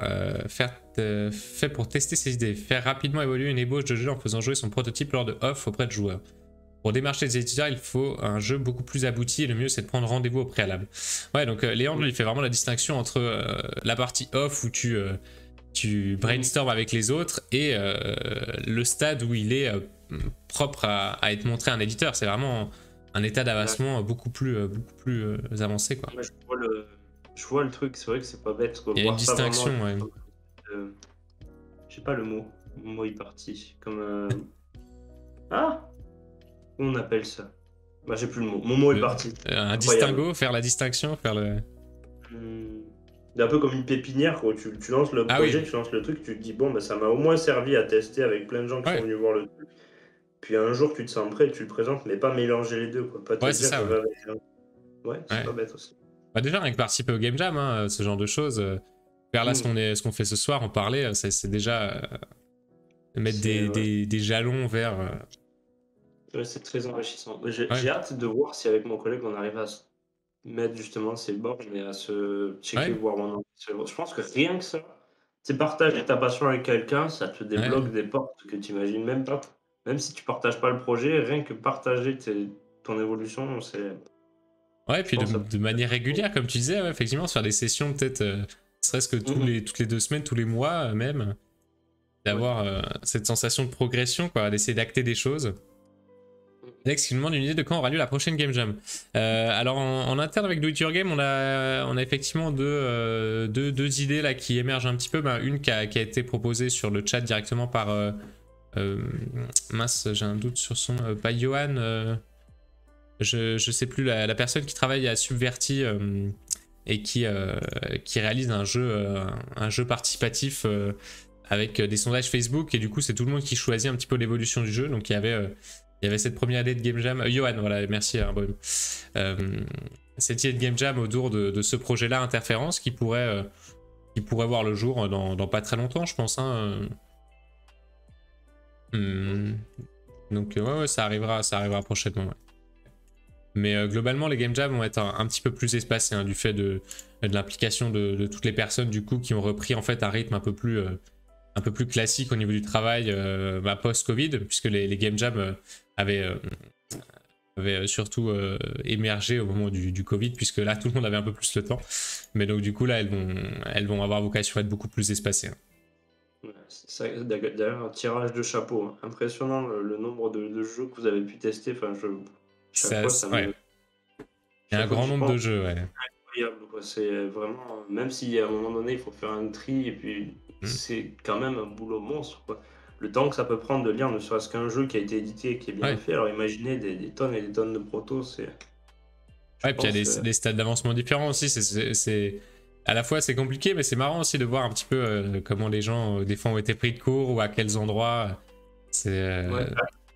fait pour tester ses idées, faire rapidement évoluer une ébauche de jeu en faisant jouer son prototype lors de off auprès de joueurs. Pour démarcher les éditeurs, il faut un jeu beaucoup plus abouti et le mieux c'est de prendre rendez-vous au préalable. Ouais, donc Léandre il fait vraiment la distinction entre la partie off où tu brainstorm avec les autres et le stade où il est propre à être montré à un éditeur. C'est vraiment un état d'avancement beaucoup plus avancé, quoi. Ouais, je vois le truc, c'est vrai que c'est pas bête, quoi. Il y a une distinction, ouais. Je sais pas le mot. Mon mot est parti. Comme ah, comment on appelle ça? Bah, j'ai plus le mot. Mon mot est parti. Un distinguo, faire la distinction, faire le. Un peu comme une pépinière, quoi. Tu lances le projet, tu lances le truc, tu te dis bon, bah, ça m'a au moins servi à tester avec plein de gens qui sont venus voir le truc. Puis un jour, tu te sens prêt, tu le présentes, mais pas mélanger les deux, quoi. Pas te dire ça, que ouais, c'est pas bête aussi. Bah déjà, rien que participer au Game Jam, hein, ce genre de choses. Vers là, ce qu'on fait ce soir, en parler, c'est déjà mettre des jalons vers. Ouais, c'est très enrichissant. J'ai hâte de voir si avec mon collègue on arrive à se mettre justement ces bornes et à se checker, voir mon nom. Je pense que rien que ça, c'est partager ta passion avec quelqu'un, ça te débloque des portes que tu imagines même pas. Même si tu partages pas le projet, rien que partager ton évolution, c'est. Ouais, et puis de manière régulière, comme tu disais, effectivement, se faire des sessions peut-être, serait-ce que toutes les 2 semaines, tous les mois même, d'avoir cette sensation de progression, quoi, d'essayer d'acter des choses. Alex qui nous demande une idée de quand aura lieu la prochaine Game Jam. Alors en interne avec Do It Your Game, on a effectivement deux idées là qui émergent un petit peu. Une qui a été proposée sur le chat directement par mince, j'ai un doute sur son pas Johan. Je sais plus, la personne qui travaille à Subverti et qui réalise un jeu participatif avec des sondages Facebook, et du coup c'est tout le monde qui choisit un petit peu l'évolution du jeu. Donc il y avait cette première idée de Game Jam, Johan, voilà, merci. Cette idée de Game Jam autour de ce projet-là, Interférence, qui pourrait voir le jour dans pas très longtemps, je pense. Hein. Donc ouais, ça arrivera prochainement. Ouais. Mais globalement, les Game Jam vont être un petit peu plus espacés, hein, du fait de l'implication de toutes les personnes du coup qui ont repris en fait un rythme un peu plus un peu plus classique au niveau du travail post-Covid, puisque les game jams avaient surtout émergé au moment du Covid, puisque là tout le monde avait un peu plus le temps. Mais donc du coup là elles vont avoir vocation à être beaucoup plus espacées. Ouais, d'ailleurs, un tirage de chapeau, hein. Impressionnant le nombre de jeux que vous avez pu tester. Enfin, chaque fois, ça me. Ouais. Il y a un grand nombre de jeux, ouais. Incroyable, quoi. C'est vraiment. Même si à un moment donné, il faut faire un tri, et puis c'est quand même un boulot monstre, quoi. Le temps que ça peut prendre de lire, ne serait-ce qu'un jeu qui a été édité et qui est bien fait. Alors imaginez des tonnes et des tonnes de protos, c'est. Ouais, puis il y a des stades d'avancement différents aussi. À la fois c'est compliqué, mais c'est marrant aussi de voir un petit peu comment les gens des fois ont été pris de court ou à quels endroits. Ouais,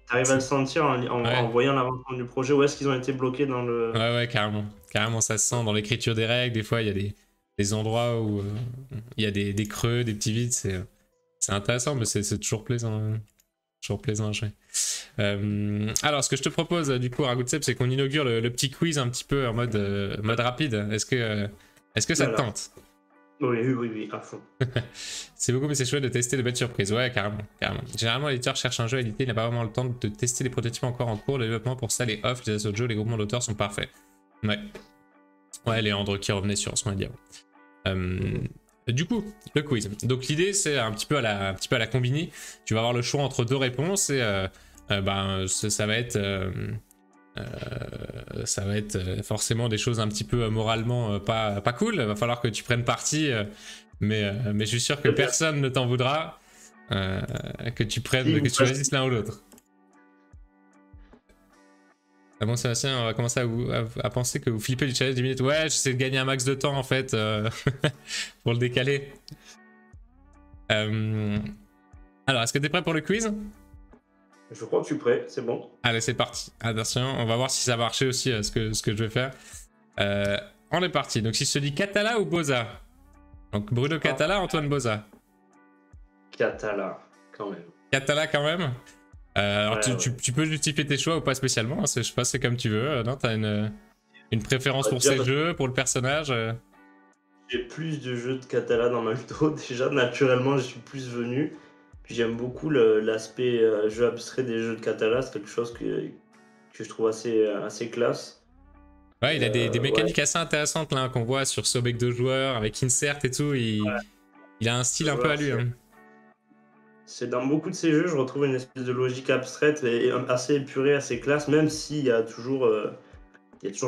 t'arrives à le sentir en voyant l'avancement du projet. Où est-ce qu'ils ont été bloqués dans le. Ouais, carrément. Carrément, ça se sent dans l'écriture des règles. Des fois, il y a des endroits où il y a des creux, des petits vides. C'est intéressant, mais c'est toujours plaisant. Toujours plaisant à jouer. Alors, ce que je te propose, du coup, Ragoutsep, c'est qu'on inaugure le petit quiz un petit peu en mode rapide. Est-ce que ça te tente? Oui, à fond. C'est beaucoup, mais c'est chouette de tester de belles surprises. Ouais, carrément. Généralement, l'éditeur cherche un jeu à éditer, il n'a pas vraiment le temps de tester les prototypes encore en cours de développement. Pour ça, les off, les assauts de jeu, les groupements d'auteurs sont parfaits. Ouais, Léandre qui revenait sur ce média. Du coup, le quiz. Donc l'idée, c'est un petit peu à la combini. Tu vas avoir le choix entre deux réponses et ça va être forcément des choses un petit peu moralement pas cool. Il va falloir que tu prennes parti, mais je suis sûr que personne ne t'en voudra que tu choisisses l'un ou l'autre. Ah bon, Sébastien, on va commencer à penser que vous flippez du challenge 10 minutes. Ouais, j'essaie de gagner un max de temps en fait pour le décaler. Alors, est-ce que t'es prêt pour le quiz? Je crois que je suis prêt, c'est bon. Allez, c'est parti. Attention, on va voir si ça va marcher aussi ce que je vais faire. On est parti. Donc, si je te dis Catala ou Boza? Donc, Bruno Catala, Antoine Boza? Catala, quand même. Catala, quand même? Alors tu peux justifier tes choix ou pas spécialement, hein, je sais pas, c'est comme tu veux. Non, t'as une préférence pour ces jeux, pour le personnage? J'ai plus de jeux de Catala dans ma vidéo, déjà naturellement je suis plus venu. Puis j'aime beaucoup l'aspect jeu abstrait des jeux de Catala, c'est quelque chose que je trouve assez classe. Ouais, il a des mécaniques assez intéressantes là qu'on voit sur Sobek 2 joueurs avec Insert et tout, il a un style un peu à lui. C'est dans beaucoup de ces jeux, je retrouve une espèce de logique abstraite et assez épurée, assez classe, même s'il y a toujours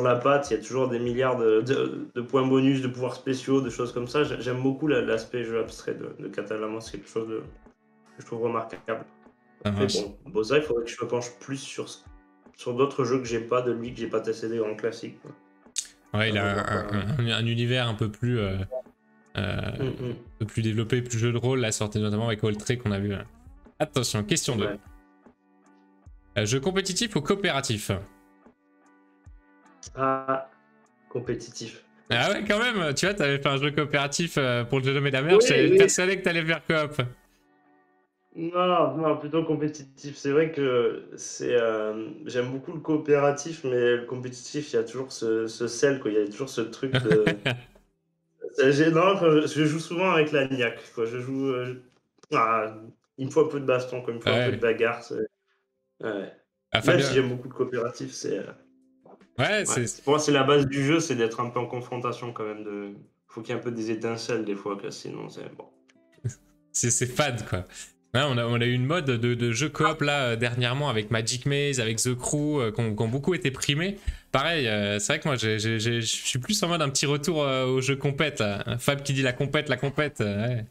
la patte, il y a toujours des milliards de points bonus, de pouvoirs spéciaux, de choses comme ça. J'aime beaucoup l'aspect jeu abstrait de Catala, moi c'est quelque chose que je trouve remarquable. Après, bon, Boza, il faudrait que je me penche plus sur d'autres jeux que j'ai pas de lui, que j'ai pas testé des grands classiques. Ouais, il a un univers un peu plus développé, plus jeu de rôle, la sortie notamment avec Oltré qu'on a vu. Attention, question 2. Jeu compétitif ou coopératif? Ah, compétitif. Ah ouais, quand même, tu vois, t'avais fait un jeu coopératif pour le jeu de la mer, j'étais persuadé que t'allais faire coop. Non, plutôt compétitif. C'est vrai que j'aime beaucoup le coopératif, mais le compétitif, il y a toujours ce sel, quoi. Il y a toujours ce truc de. C'est gênant. Je joue souvent avec la niaque, quoi. Je joue. Il me faut un peu de baston, quoi. Il me faut un peu de bagarre. Ouais. Même si j'aime beaucoup le coopératif, pour moi, c'est la base du jeu, c'est d'être un peu en confrontation quand même. Faut qu'il y ait un peu des étincelles des fois, sinon c'est bon. C'est fade, quoi. Ouais, on a eu une mode de jeux coop là dernièrement avec Magic Maze, avec The Crew, qui ont beaucoup été primés. Pareil, c'est vrai que moi je suis plus en mode un petit retour au jeu compète. Là. Fab qui dit la compète. Ouais.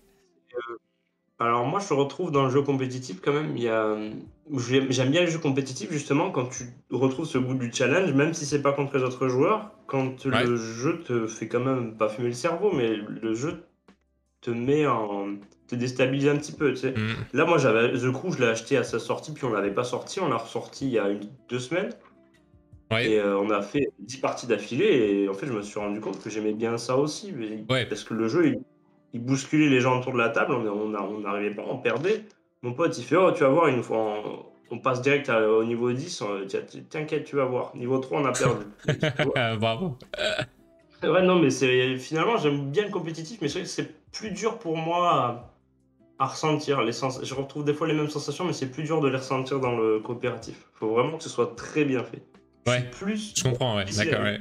Alors moi je retrouve dans le jeu compétitif quand même, j'aime bien les jeux compétitifs justement quand tu retrouves ce goût du challenge, même si c'est pas contre les autres joueurs, quand le jeu te fait quand même pas fumer le cerveau, mais le jeu te déstabilise un petit peu, tu sais. Là, moi, j'avais The Crew, je l'ai acheté à sa sortie, puis on l'avait pas sorti. On l'a ressorti il y a 2 semaines. Ouais. Et on a fait 10 parties d'affilée. Et en fait, je me suis rendu compte que j'aimais bien ça aussi. Parce que le jeu, il bousculait les gens autour de la table. On n'arrivait pas, on perdait. Mon pote, il fait oh, tu vas voir, une fois, on passe direct au niveau 10. T'inquiète, tu vas voir. Niveau 3, on a perdu. Bravo. Ouais, non, mais finalement, j'aime bien le compétitif, mais c'est vrai que c'est plus dur pour moi à ressentir. Je retrouve des fois les mêmes sensations, mais c'est plus dur de les ressentir dans le coopératif. Faut vraiment que ce soit très bien fait. Ouais, je comprends, ouais, d'accord, ouais.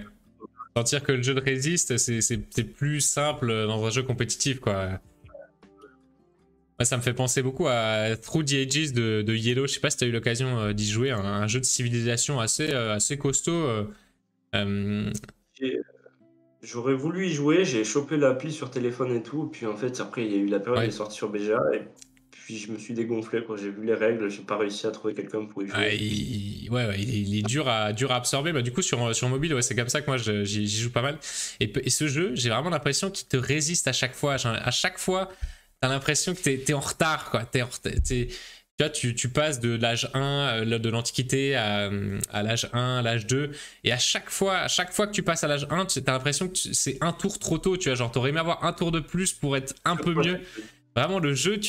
Sentir que le jeu de résiste, c'est plus simple dans un jeu compétitif, quoi. Ouais, ça me fait penser beaucoup à Through the Ages de Yellow. Je sais pas si tu as eu l'occasion d'y jouer, un jeu de civilisation assez costaud. J'aurais voulu y jouer, j'ai chopé l'appli sur téléphone et tout, puis en fait après il y a eu la période des sorties sur BGA et puis je me suis dégonflé quand j'ai vu les règles, j'ai pas réussi à trouver quelqu'un pour y jouer. Ouais, il est dur à absorber. Bah, du coup, sur mobile, ouais, c'est comme ça que moi j'y joue pas mal. Et ce jeu, j'ai vraiment l'impression qu'il te résiste à chaque fois. Genre, à chaque fois, t'as l'impression que t'es en retard, quoi. Tu vois, tu passes de l'âge 1, de l'Antiquité, à l'âge 1, l'âge 2. Et à chaque fois que tu passes à l'âge 1, t'as l'impression que c'est un tour trop tôt. Tu vois, genre, t'aurais aimé avoir un tour de plus pour être un peu mieux. Vraiment, le jeu,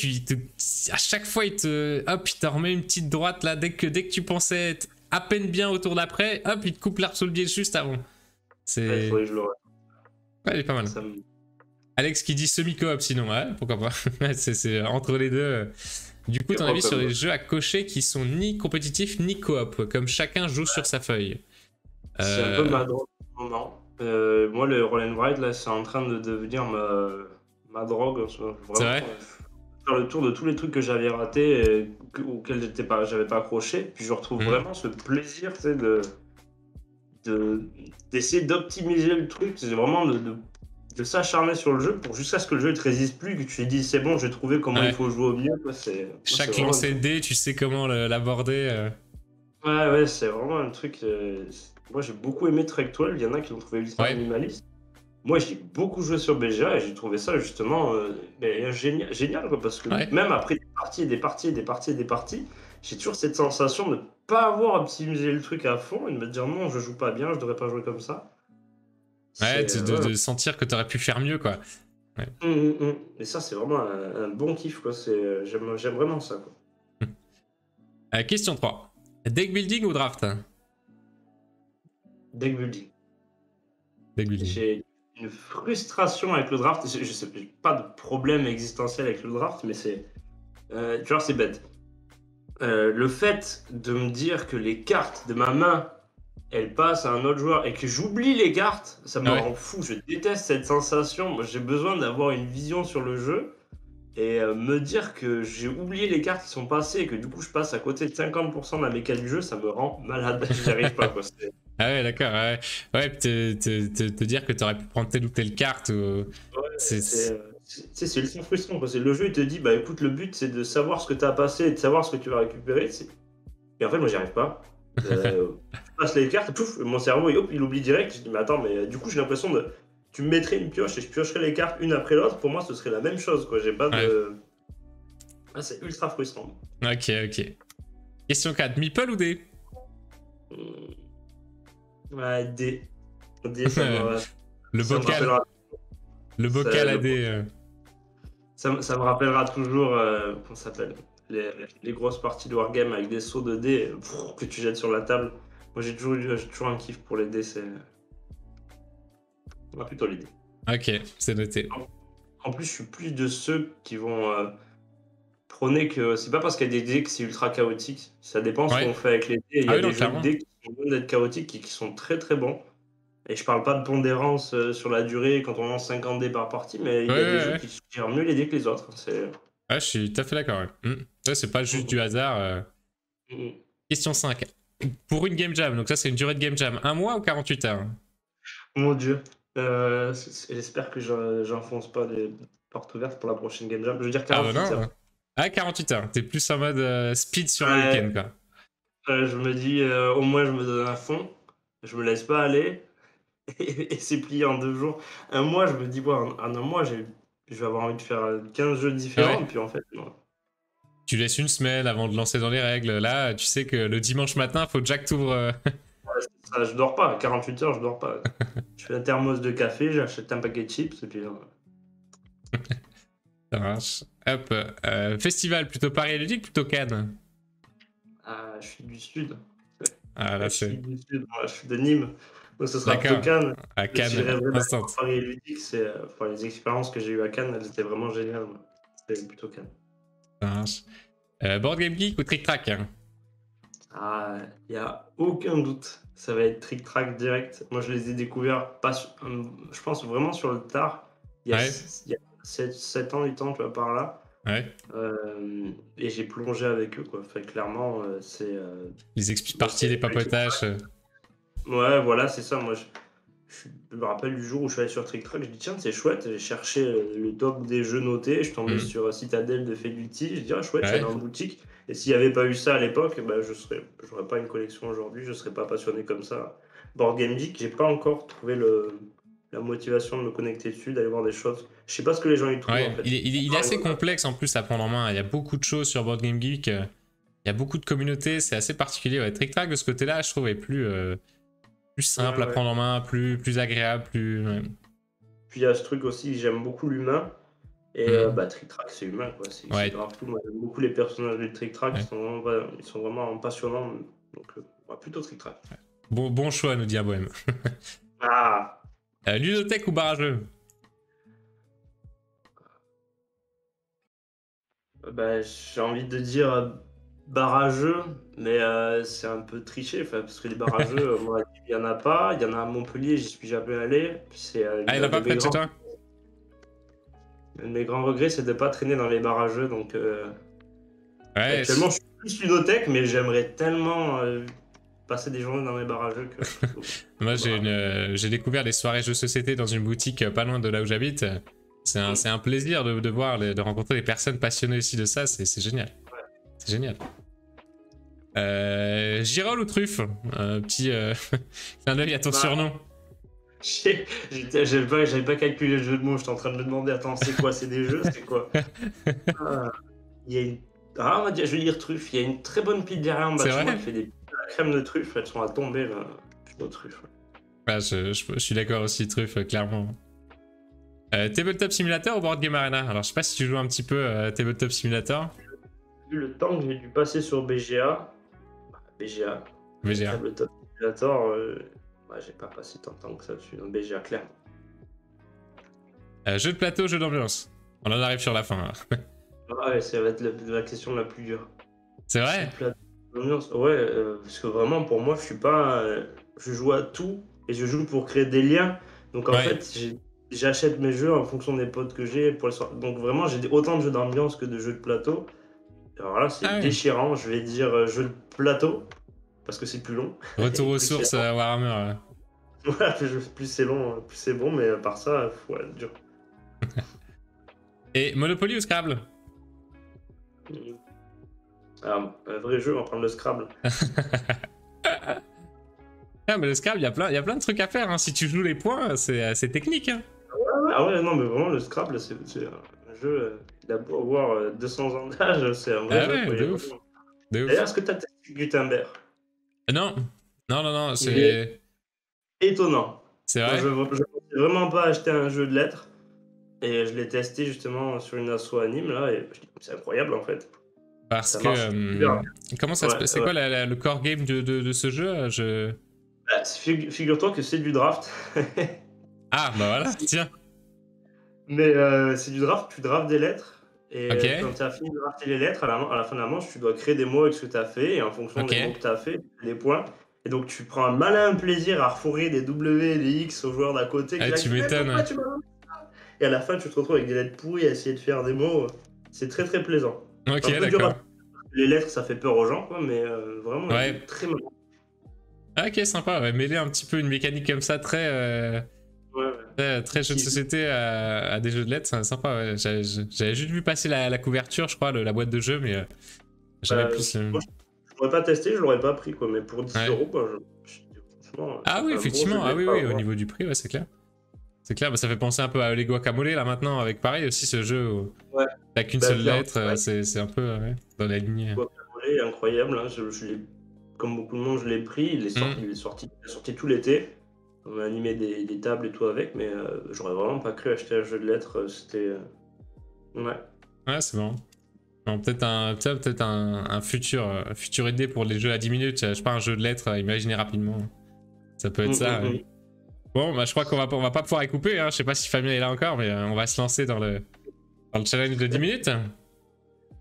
à chaque fois, il te remet une petite droite là. Dès que tu pensais être à peine bien au tour d'après, hop, il te coupe l'arbre sous le pied juste avant. Ouais, faudrait que je le Ouais, il est pas mal. Alex qui dit semi-coop sinon, ouais, pourquoi pas. c'est entre les deux. Du coup, ton avis sur les jeux à cocher qui sont ni compétitifs ni coop, comme chacun joue sur sa feuille. C'est un peu ma drogue en ce moment. Moi, le Roll and Ride, là, c'est en train de devenir ma drogue. Vraiment, c'est vrai faire le tour de tous les trucs que j'avais ratés, auxquels j'avais pas accroché. Puis je retrouve vraiment ce plaisir, tu sais, d'essayer d'optimiser le truc. C'est vraiment de s'acharner sur le jeu pour jusqu'à ce que le jeu ne te résiste plus, que tu te dis c'est bon, j'ai trouvé comment il faut jouer au mieux. Chaque lancer de dés, tu sais comment l'aborder. Ouais, c'est vraiment un truc. Moi, j'ai beaucoup aimé Trek 12. Il y en a qui l'ont trouvé ultra minimaliste. Moi, j'ai beaucoup joué sur BGA et j'ai trouvé ça justement génial, quoi, parce que même après des parties, j'ai toujours cette sensation de ne pas avoir optimisé le truc à fond et de me dire non, je joue pas bien, je devrais pas jouer comme ça. Ouais, de sentir que tu aurais pu faire mieux, quoi. Ouais. Et ça, c'est vraiment un bon kiff, quoi. J'aime vraiment ça, quoi. Question 3. Deck building ou draft? Deck building. Deck building. J'ai une frustration avec le draft. Je sais pas de problème existentiel avec le draft, mais c'est. Tu vois, c'est bête. Le fait de me dire que les cartes de ma main, elles passent à un autre joueur et que j'oublie les cartes, ça me rend fou. Je déteste cette sensation. Moi, j'ai besoin d'avoir une vision sur le jeu et me dire que j'ai oublié les cartes qui sont passées et que du coup je passe à côté de 50% de la méca du jeu, ça me rend malade. J'y arrive pas, quoi. Ah ouais, d'accord. Ouais, te dire que tu aurais pu prendre telle ou telle carte. C'est ultra frustrant, quoi. Le jeu, il te dit, bah écoute, le but c'est de savoir ce que tu as passé et de savoir ce que tu vas récupérer. Et en fait, moi, j'y arrive pas. Je passe les cartes, pouf, mon cerveau, il oublie direct. Je dis, mais attends, mais du coup, j'ai l'impression de. Tu me mettrais une pioche et je piocherais les cartes une après l'autre. Pour moi, ce serait la même chose, quoi. J'ai pas de. Ah, c'est ultra frustrant. Ok. Question 4. Meeple ou D? Ouais, D. D, ça me. Le bocal. Le bocal à D. Ça me rappellera toujours. Comment ça s'appelle? Les grosses parties de Wargame avec des sauts de dés que tu jettes sur la table. Moi, j'ai toujours un kiff pour les dés. Plutôt les dés. Ok, c'est noté. En plus, je suis plus de ceux qui vont prôner que c'est pas parce qu'il y a des dés que c'est ultra chaotique. Ça dépend ce qu'on fait avec les dés. Il y a des jeux de dés qui sont loin d'être chaotiques et qui sont très très bons. Et je parle pas de pondérance sur la durée quand on lance 50 dés par partie, mais il y a des jeux qui gèrent mieux les dés que les autres. Je suis tout à fait d'accord. Ouais, c'est pas juste du hasard. Question 5. Pour une game jam, donc ça c'est une durée de game jam, 1 mois ou 48 heures? Mon dieu. J'espère que j'enfonce pas des portes ouvertes pour la prochaine game jam. Je veux dire 48 heures. Ah, 48 heures. T'es plus en mode speed sur un week-end, quoi. Je me dis, au moins je me donne à fond. Je me laisse pas aller. Et c'est plié en 2 jours. Un mois, je me dis, en un mois, je vais avoir envie de faire 15 jeux différents. Puis en fait, non. Tu laisses une semaine avant de lancer dans les règles. Là, tu sais que le dimanche matin, faut déjà que t'ouvres. Ça, je dors pas. 48 heures, je dors pas. Je fais un thermos de café, j'achète un paquet de chips et puis. Ça marche. Hop. Festival, plutôt Paris Ludique, plutôt Cannes? Ah, je suis du Sud. Ah, là, je suis du Sud. Moi, je suis de Nîmes. Donc, ce sera plutôt Cannes. À Cannes, instant. Paris Ludique, les expériences que j'ai eues à Cannes, elles étaient vraiment géniales. C'était plutôt Cannes. Ça marche. Board Game Geek ou Trick Track? Ah, il n'y a aucun doute. Ça va être Trick Track direct. Moi, je les ai découverts, je pense vraiment sur le tard. Il y a, Ouais. il y a 7 ans, 8 ans, tu vois, par là. Ouais. Et j'ai plongé avec eux, quoi. Enfin, clairement, c'est... Les expliques parties, les papotages. Ouais, voilà, c'est ça. Moi, je me rappelle du jour où je suis allé sur Trick Track, je dis tiens, c'est chouette. J'ai cherché le top des jeux notés. Je suis tombé sur Citadel de Feduti. Je dis ah, chouette, j'allais en boutique. Et s'il n'y avait pas eu ça à l'époque, bah, j'aurais pas une collection aujourd'hui. Je serais pas passionné comme ça. Board Game Geek, j'ai pas encore trouvé la motivation de me connecter dessus, d'aller voir des choses. Je sais pas ce que les gens y trouvent. Ouais, en fait. il est assez complexe en plus à prendre en main. Il y a beaucoup de choses sur Board Game Geek. Il y a beaucoup de communautés. C'est assez particulier. Ouais. Trick Track de ce côté-là, je trouve, est plus simple à prendre en main, plus agréable, plus. Ouais. Puis il y a ce truc aussi, j'aime beaucoup l'humain. Et Trick Track, c'est humain, quoi. C'est grave tout. Moi, j'aime beaucoup les personnages de Trick Track. Ils sont vraiment passionnants. Donc, plutôt Trick Track. Bon choix, nous dit Abohem. Ah. Ludothèque ou barrageux? J'ai envie de dire barrageux, mais c'est un peu triché, parce que les barrageux, moi, il n'y en a pas. Il y en a à Montpellier, j'y suis jamais allé. Il n'y en a pas près de chez toi? Mes grands regrets, c'est de ne pas traîner dans les barrageux. Donc, actuellement, je suis plus ludothèque, mais j'aimerais tellement passer des journées dans les barrageux que... Moi, j'ai découvert des soirées jeux société dans une boutique pas loin de là où j'habite. C'est un plaisir de voir, de rencontrer des personnes passionnées aussi de ça. C'est génial. Ouais. C'est génial. Girole ou truffe? Petit clin d'œil à ton surnom. J'avais pas calculé le jeu de mots, j'étais en train de me demander, attends, c'est quoi? C'est des jeux? C'est quoi? Il y a une... on va dire, je vais dire truffe. Il y a une très bonne pizzeria en bas de chez moi qui fait des crèmes de truffe. Elles sont à tomber, là. Aux truffes. Ouais, je suis d'accord aussi, truffe, clairement. Tabletop Simulator ou Board Game Arena? Alors, je sais pas si tu joues un petit peu Tabletop Simulator. Vu le temps que j'ai dû passer sur BGA. Tabletop Simulator, j'ai pas passé tant de temps que ça dessus. Donc BGA, clairement. Jeu de plateau, jeu d'ambiance. On en arrive sur la fin. Ouais, ça va être la question la plus dure. C'est vrai? Ouais, parce que vraiment, pour moi, je suis pas... je joue à tout et je joue pour créer des liens. Donc en fait, j'achète mes jeux en fonction des potes que j'ai pour les soirées. Donc vraiment, j'ai autant de jeux d'ambiance que de jeux de plateau. Alors là, c'est déchirant. Je vais dire jeu de plateau parce que c'est plus long. Retour aux sources à Warhammer. Voilà, plus c'est long, plus c'est bon, mais à part ça, dur. Et Monopoly ou Scrabble? Un vrai jeu, on va prendre le Scrabble. Ah, mais le Scrabble, il y a plein de trucs à faire. Hein. Si tu joues les points, c'est technique. Hein. Ah ouais, non, mais vraiment, le Scrabble, c'est un jeu. Il a beau avoir 200 ans d'âge, c'est un vrai jeu. De ouf. D'ailleurs, est-ce que tu as testé Gutenberg? Non, c'est étonnant. C'est vrai. Je ne pensais vraiment pas acheter un jeu de lettres. Et je l'ai testé justement sur une asso à Nîmes, là, et c'est incroyable en fait. Parce que... comment ça se passe? C'est quoi le core game de ce jeu? Figure-toi que c'est du draft. Ah, bah voilà, tiens. Mais c'est du draft, tu draftes des lettres. Et quand tu as fini de drafter les lettres, à la fin de la manche, tu dois créer des mots avec ce que tu as fait. Et en fonction des mots que tu as fait, des points. Et donc tu prends un malin plaisir à refourrer des W et des X aux joueurs d'à côté. Tu m'étonnes. Et à la fin, tu te retrouves avec des lettres pourries à essayer de faire des mots. C'est très très plaisant. Ok, d'accord. Les lettres, ça fait peur aux gens, quoi, mais vraiment, très mal. Ok, sympa. Ouais. Mêler un petit peu une mécanique comme ça, très jeu de société à des jeux de lettres, c'est sympa. Ouais. J'avais juste vu passer la couverture, je crois, la boîte de jeu, mais j'avais plus... Moi, je l'aurais pas testé, je l'aurais pas pris, quoi, mais pour 10 €, quoi, franchement... Ah oui, effectivement, au niveau du prix, c'est clair. C'est clair, ça fait penser un peu à les Guacamole là maintenant, avec pareil aussi ce jeu où t'as qu'une seule lettre, c'est un peu dans la lignée. Guacamole, incroyable, hein. Comme beaucoup de monde, je l'ai pris, il est sorti tout l'été. On a animé des tables et tout avec, mais j'aurais vraiment pas cru acheter un jeu de lettres, c'était... Ouais, c'est bon. Peut-être un futur idée pour les jeux à 10 minutes, je sais pas, un jeu de lettres à imaginer rapidement. Ça peut être ça. Bon, bah, je crois qu'on va pas pouvoir y couper, hein. Je sais pas si Fabien est là encore, mais on va se lancer dans le challenge de 10 minutes.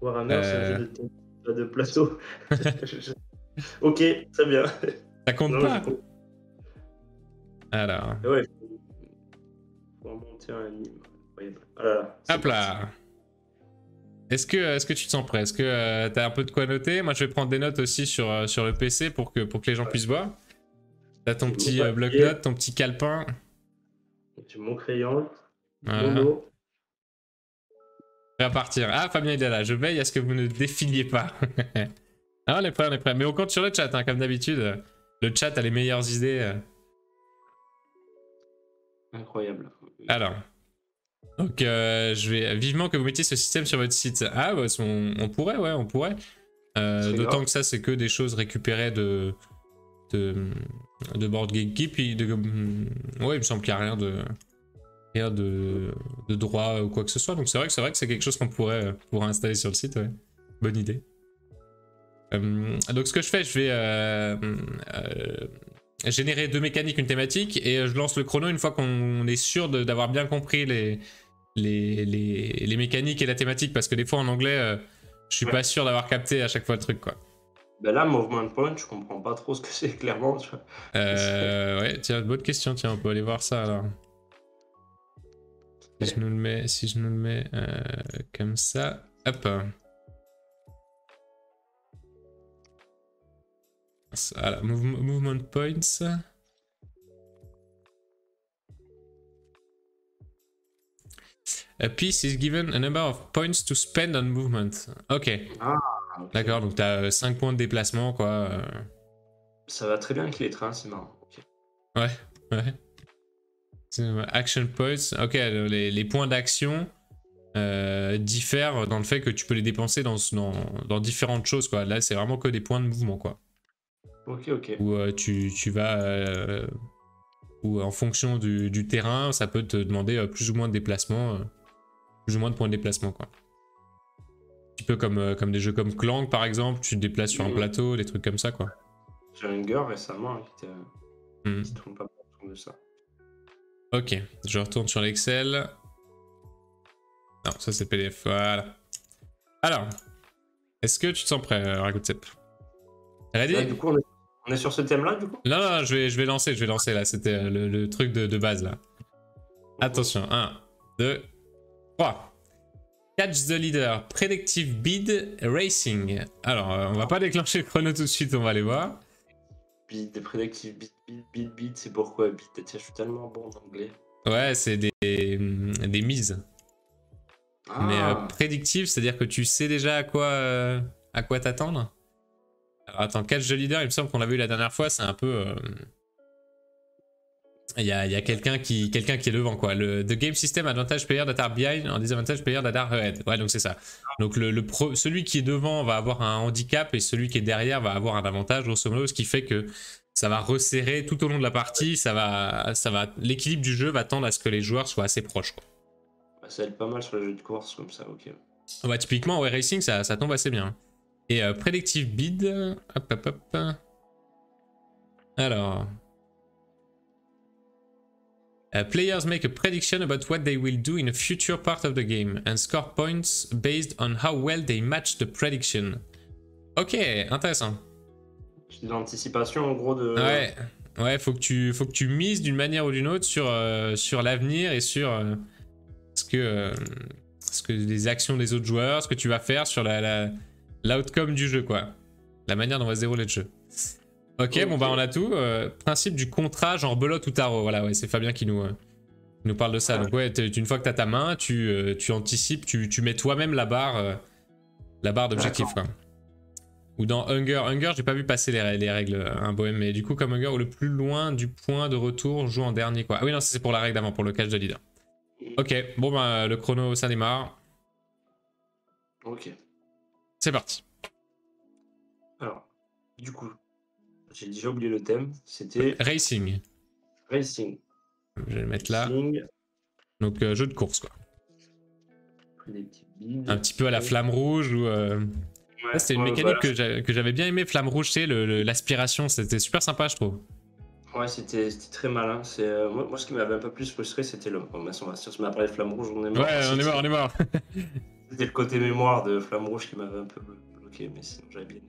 Warhammer, c'est un jeu de plateau. Ok, très bien. Ça compte Non, pas. Alors. Ouais, faut remonter un anime. Ah là là, Hop là. Est-ce que tu te sens prêt? Est-ce que t'as un peu de quoi noter? Moi, je vais prendre des notes aussi sur le PC pour que les gens puissent voir. T'as ton petit bloc-notes, ton petit calepin. J'ai mon crayon, voilà. mon eau. Prêt à partir. Ah, Fabien, il est là. Je veille à ce que vous ne défiliez pas. Ah, on est prêt, on est prêt. Mais on compte sur le chat, hein, comme d'habitude. Le chat a les meilleures idées. Incroyable. Alors. Donc, je vais vivement que vous mettiez ce système sur votre site. Ah, bah, on pourrait, ouais, on pourrait. D'autant que ça, c'est que des choses récupérées de Board Game Geek. Ouais, il me semble qu'il n'y a rien de droit ou quoi que ce soit. Donc, c'est vrai que c'est quelque chose qu'on pourrait installer sur le site. Ouais. Bonne idée. Donc, ce que je fais, je vais générer 2 mécaniques, une thématique, et je lance le chrono une fois qu'on est sûr d'avoir bien compris les mécaniques et la thématique, parce que des fois en anglais, je suis pas sûr d'avoir capté à chaque fois le truc, quoi. Ben là, Movement Point, je comprends pas trop ce que c'est, clairement. Tu vois. Ouais, tiens, bonne question, tiens, on peut aller voir ça alors. Si je nous le mets comme ça, hop. Voilà, movement points. A piece is given a number of points to spend on movement. Ok. Ah, okay. D'accord, donc t'as 5 points de déplacement, quoi. Ça va très bien avec les trains, c'est marrant. Okay. Ouais. Action points. Ok, les points d'action diffèrent dans le fait que tu peux les dépenser dans différentes choses, quoi. Là, c'est vraiment que des points de mouvement, quoi. Ok. Où tu vas... ou en fonction du terrain, ça peut te demander plus ou moins de déplacement, plus ou moins de points de déplacement, quoi. Un petit peu comme des jeux comme Clank, par exemple, tu te déplaces sur un plateau, des trucs comme ça, quoi. J'ai un gars récemment qui tourne pas autour de ça. Ok, je retourne sur l'Excel. Non, ça c'est PDF, voilà. Alors, est-ce que tu te sens prêt, Rakutsep? Ready? Là, du coup, on est sur ce thème-là, du coup? Non, je vais lancer là, c'était le truc de base, là. Attention, 1, 2, 3. Catch the leader, predictive bid, racing. Alors, on va pas déclencher le chrono tout de suite, on va aller voir. Bid, predictive bid, c'est pourquoi bid? Tiens, je suis tellement bon en anglais. Ouais, c'est des mises. Ah. Mais prédictive, c'est-à-dire que tu sais déjà à quoi t'attendre. Alors attends, catch the leader, il me semble qu'on l'avait eu la dernière fois, c'est un peu... Il y a quelqu'un qui est devant, quoi. The game system advantage player that are behind and disadvantage player that are ahead. Ouais, donc c'est ça. Donc celui qui est devant va avoir un handicap et celui qui est derrière va avoir un avantage, grosso modo, ce qui fait que ça va resserrer tout au long de la partie, l'équilibre du jeu va tendre à ce que les joueurs soient assez proches, quoi. Ça aide pas mal sur les jeux de course comme ça, ok. Ouais, typiquement, ouais, Racing, ça tombe assez bien. Et Predictive Bid, hop. Alors... players make a prediction about what they will do in a future part of the game and score points based on how well they match the prediction. Ok, intéressant. C'est l'anticipation en gros de... Ouais, faut que tu mises d'une manière ou d'une autre sur l'avenir et sur ce que les actions des autres joueurs, ce que tu vas faire sur l'outcome du jeu, quoi. La manière dont va se dérouler le jeu. Ok, bon bah on a tout. Principe du contrat genre belote ou tarot. Voilà, ouais, c'est Fabien qui nous parle de ça. Donc ouais, une fois que t'as ta main, tu anticipes, tu mets toi-même la barre d'objectif, quoi. Ou dans Hunger, j'ai pas vu passer les règles, hein, Bohème, mais du coup comme Hunger, le plus loin du point de retour joue en dernier, quoi. Ah oui, non, c'est pour la règle d'avant, pour le catch de leader. Ok, bon bah le chrono, ça démarre. Ok. C'est parti. Alors, du coup... J'ai déjà oublié le thème, c'était... Racing. Racing. Je vais le mettre là. Donc jeu de course, quoi. Un petit peu à la flamme rouge ou... Ouais, c'était une mécanique que j'avais bien aimé, flamme rouge, c'est l'aspiration, c'était super sympa, je trouve. Ouais, c'était très malin. Moi, ce qui m'avait un peu plus frustré, c'était le... Bon, on va se mettre après les flammes rouges, on est mort. Ouais, on est mort. C'était le côté mémoire de Flamme Rouge qui m'avait un peu bloqué, mais sinon j'avais bien aimé.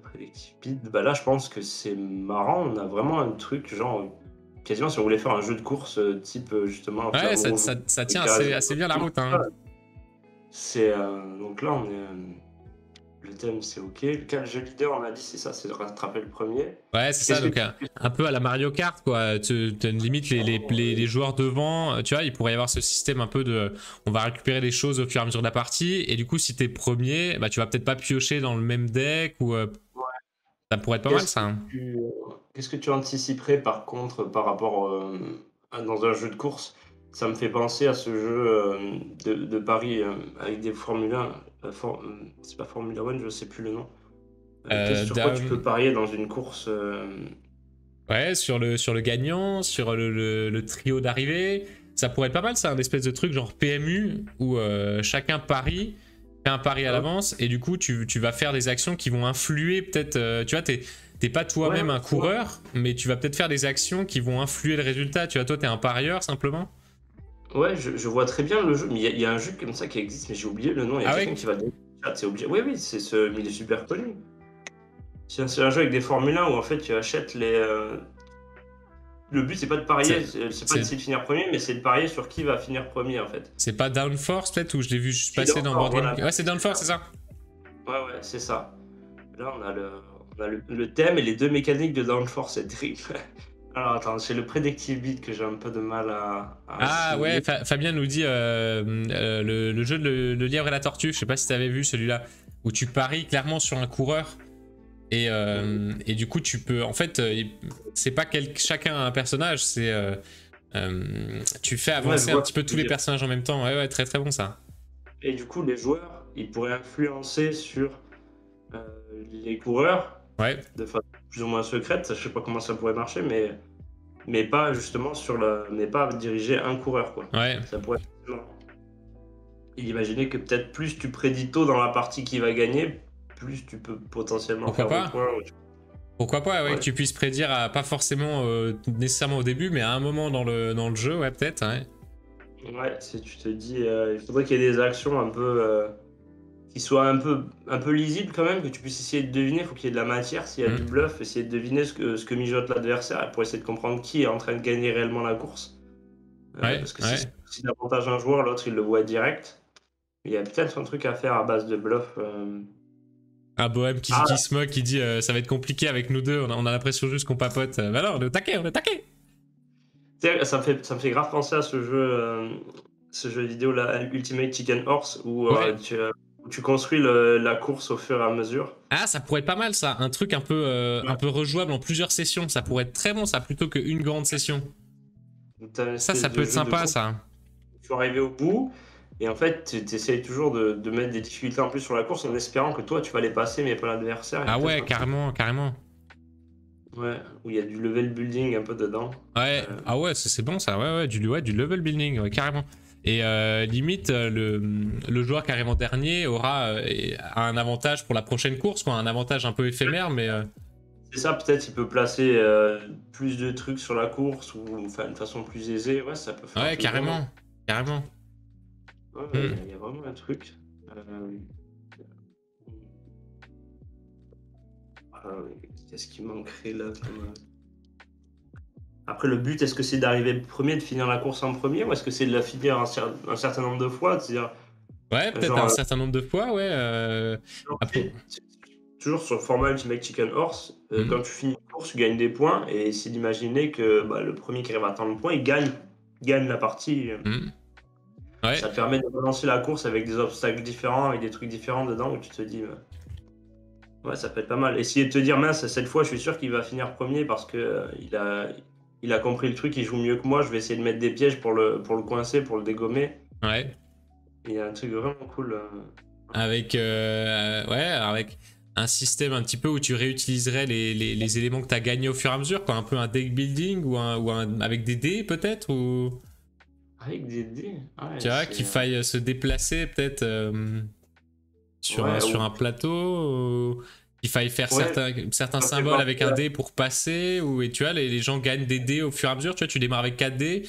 Predictive Beat, bah là je pense que c'est marrant, on a vraiment un truc genre quasiment si on voulait faire un jeu de course type justement Ouais, Flamme Rouge, ça tient assez bien la route. Hein. C'est donc là on est le thème c'est ok. Quel jeu leader on a dit c'est ça, c'est de rattraper le premier. Ouais, c'est ça, donc un peu à la Mario Kart, quoi. Tu limite les joueurs devant, tu vois, il pourrait y avoir ce système un peu de. On va récupérer les choses au fur et à mesure de la partie, et du coup, si t'es premier, bah tu vas peut-être pas piocher dans le même deck, ou. Ça pourrait être pas mal, ça. Hein. Qu'est-ce que tu anticiperais par contre par rapport dans un jeu de course? Ça me fait penser à ce jeu de Paris avec des Formule 1. C'est pas Formula One, je sais plus le nom. Sur quoi tu peux parier dans une course Ouais, sur le gagnant, sur le trio d'arrivée. Ça pourrait être pas mal, ça, un espèce de truc genre PMU où chacun parie, fait un pari à l'avance, et du coup, tu vas faire des actions qui vont influer peut-être. Tu vois, t'es pas toi-même un coureur, mais tu vas peut-être faire des actions qui vont influer le résultat. Tu vois, toi, t'es un parieur simplement. Ouais, je vois très bien le jeu, mais il y a un jeu comme ça qui existe, mais j'ai oublié le nom. Il y a quelqu'un qui va dire, c'est obligé. Oui, oui, mais il est super connu. C'est un jeu avec des Formule 1 où en fait tu achètes les. Le but c'est pas de parier, c'est pas d'essayer de finir premier, mais c'est de parier sur qui va finir premier en fait. C'est pas Downforce peut-être, où je l'ai vu juste passer dans Board Game. Voilà. Ouais, c'est Downforce, c'est ça. Ouais, c'est ça. Là on a le thème et les deux mécaniques de Downforce, c'est terrible. Alors attends, c'est le Predictive Beat que j'ai un peu de mal à ah ouais, Fabien nous dit le jeu de le lièvre et la tortue, je sais pas si t'avais vu celui-là, où tu paries clairement sur un coureur. Et du coup, tu peux. En fait, c'est pas chacun a un personnage, c'est. Tu fais avancer un petit peu tous les personnages en même temps. Ouais, ouais, très très bon ça. Et du coup, les joueurs, ils pourraient influencer sur les coureurs de façon plus ou moins secrète. Je sais pas comment ça pourrait marcher, mais pas justement mais pas diriger un coureur, quoi. Ouais. Ça pourrait être. Et imaginer que peut-être plus tu prédis tôt dans la partie qui va gagner, plus tu peux potentiellement faire des points. Pourquoi pas, ouais, que tu puisses prédire, pas forcément nécessairement au début, mais à un moment dans le jeu, ouais, peut-être. Ouais, ouais, si tu te dis, il faudrait qu'il y ait des actions un peu qui soient un peu lisibles quand même, que tu puisses essayer de deviner. Il faut qu'il y ait de la matière. S'il y a du bluff, essayer de deviner ce que mijote l'adversaire pour essayer de comprendre qui est en train de gagner réellement la course. Parce que si davantage un joueur, l'autre il le voit direct. Il y a peut-être un truc à faire à base de bluff. Un bohème qui se moque, qui dit ça va être compliqué avec nous deux, on a l'impression juste qu'on papote. Bah non, on est au taquet, on est au taquet. Ça me fait grave penser à ce jeu vidéo là, Ultimate Chicken Horse, où tu construis la course au fur et à mesure. Ah, ça pourrait être pas mal ça, un truc un peu rejouable en plusieurs sessions, ça pourrait être très bon ça, plutôt qu'une grande session. Ça peut être sympa ça. Tu vas arriver au bout, et en fait, tu essayes toujours de mettre des difficultés en plus sur la course en espérant que toi tu vas les passer, mais pas l'adversaire. Ah ouais, carrément. Ouais, où il y a du level building un peu dedans. Ouais, ah ouais, c'est bon ça, ouais, du level building, ouais, carrément. Et limite, le joueur qui arrive en dernier a un avantage pour la prochaine course, quoi, un avantage un peu éphémère, mais... C'est ça, peut-être il peut placer plus de trucs sur la course, ou enfin, de façon plus aisée, ouais, ça peut faire... Ouais, carrément. Ouais, il y a vraiment un truc. Qu'est-ce qui manquerait là Après, le but, est-ce que c'est d'arriver premier, de finir la course en premier, ou est-ce que c'est de la finir un certain nombre de fois, c'est-à-dire... Ouais, peut-être un certain nombre de fois, ouais. Après... Toujours sur le format Ultimate Chicken Horse, quand tu finis une course, tu gagnes des points, et c'est d'imaginer que le premier qui arrive à atteindre le point, il gagne la partie. Ouais. Ça te permet de relancer la course avec des obstacles différents, avec des trucs différents dedans, où tu te dis... Ouais, ça peut être pas mal. Essayer de te dire, mince, cette fois, je suis sûr qu'il va finir premier parce que il a compris le truc, il joue mieux que moi, je vais essayer de mettre des pièges pour le coincer, pour le dégommer. Ouais. Il y a un truc vraiment cool. Avec un système un petit peu où tu réutiliserais les éléments que tu as gagnés au fur et à mesure, quoi, un peu un deck building ou avec des dés peut-être, ou... Avec des dés, ouais, tu vois, qu'il faille se déplacer peut-être sur un plateau, qu'il faille faire certains symboles avec un dé pour passer, et tu vois, les gens gagnent des dés au fur et à mesure, tu vois, tu démarres avec 4 dés,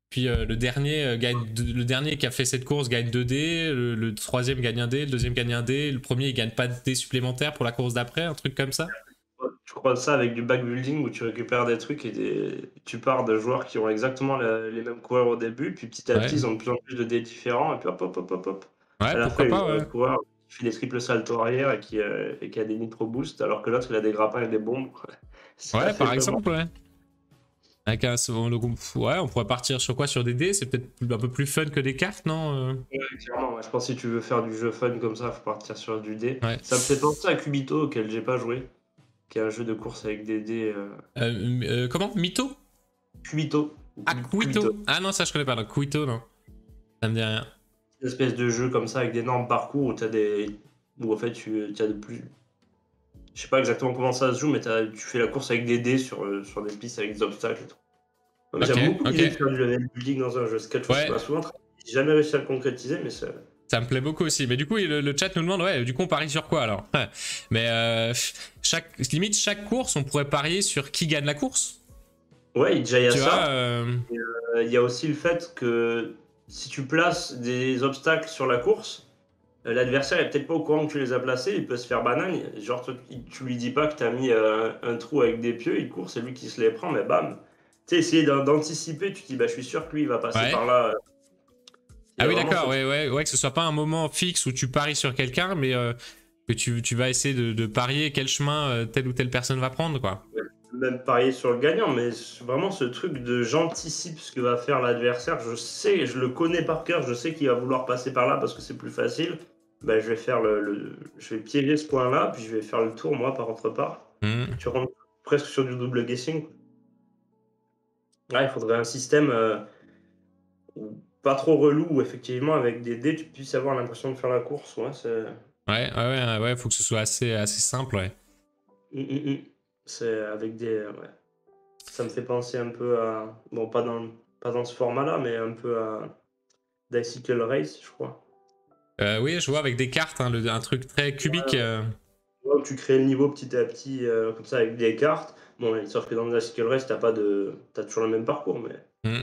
Puis le dernier le dernier qui a fait cette course gagne 2 dés, le troisième gagne un dé, le deuxième gagne un dé, le premier il gagne pas de dés supplémentaires pour la course d'après, un truc comme ça. Je crois ça avec du backbuilding où tu récupères des trucs et tu pars de joueurs qui ont exactement les mêmes coureurs au début, puis petit à petit ils ont de plus en plus de dés différents, et puis hop hop hop hop hop. Ouais, À la pourquoi fin, pas, il y a ouais. un coureur qui fait des triples saltos arrière et qui a des nitro boost, alors que l'autre il a des grappins et des bombes. Ouais, par fait exemple, ouais. Avec ouais, on pourrait partir sur quoi? Sur des dés, c'est peut-être un peu plus fun que des cartes, non? Ouais, clairement, ouais. Je pense que si tu veux faire du jeu fun comme ça, faut partir sur du dé. Ouais. Ça me fait penser à Cubito, auquel j'ai pas joué, qui est un jeu de course avec des dés. Comment? Mytho? Cubito. Ah, Quito. Ah non, ça je connais pas, non. Quito, non. Ça me dit rien. Une espèce de jeu comme ça avec d'énormes parcours où t'as des. Où en fait tu as de plus. Je sais pas exactement comment ça se joue, mais tu fais la course avec des dés sur des pistes avec des obstacles et tout. Okay, J'aime beaucoup l'idée de faire du level building dans un jeu. C'est quelque chose qui m'a souvent travaillé. J'ai jamais réussi à le concrétiser, mais ça. Ça me plaît beaucoup aussi. Mais du coup, le chat nous demande, ouais, du coup, on parie sur quoi alors? Mais limite, chaque course, on pourrait parier sur qui gagne la course. Ouais, déjà il y a tu ça. Il y a aussi le fait que si tu places des obstacles sur la course, l'adversaire est peut-être pas au courant que tu les as placés, il peut se faire banane. Genre, tu lui dis pas que tu as mis un trou avec des pieux, il court, c'est lui qui se les prend, mais bam. Tu sais, essayer d'anticiper, tu te dis, bah, je suis sûr que lui, il va passer par là. Ah oui, d'accord, ouais, que ce soit pas un moment fixe où tu paries sur quelqu'un, mais que tu vas essayer de parier quel chemin telle ou telle personne va prendre, quoi. Ouais, même parier sur le gagnant, mais vraiment ce truc de j'anticipe ce que va faire l'adversaire, je le connais par cœur, je sais qu'il va vouloir passer par là parce que c'est plus facile. Bah, je vais faire je vais piéger ce point-là, puis je vais faire le tour, moi, par autre part. Tu rentres presque sur du double guessing. Ouais, il faudrait un système pas trop relou où, effectivement, avec des dés, tu puisses avoir l'impression de faire la course. Ouais, faut que ce soit assez simple, ouais. C'est avec des... Ouais. Ça me fait penser un peu à... Bon, pas dans ce format-là, mais un peu à Bicycle Race, je crois. Oui, je vois avec des cartes, hein, un truc très cubique. Ouais, tu crées le niveau petit à petit, comme ça, avec des cartes. Bon, sauf que dans Bicycle Race, t'as toujours le même parcours, mais...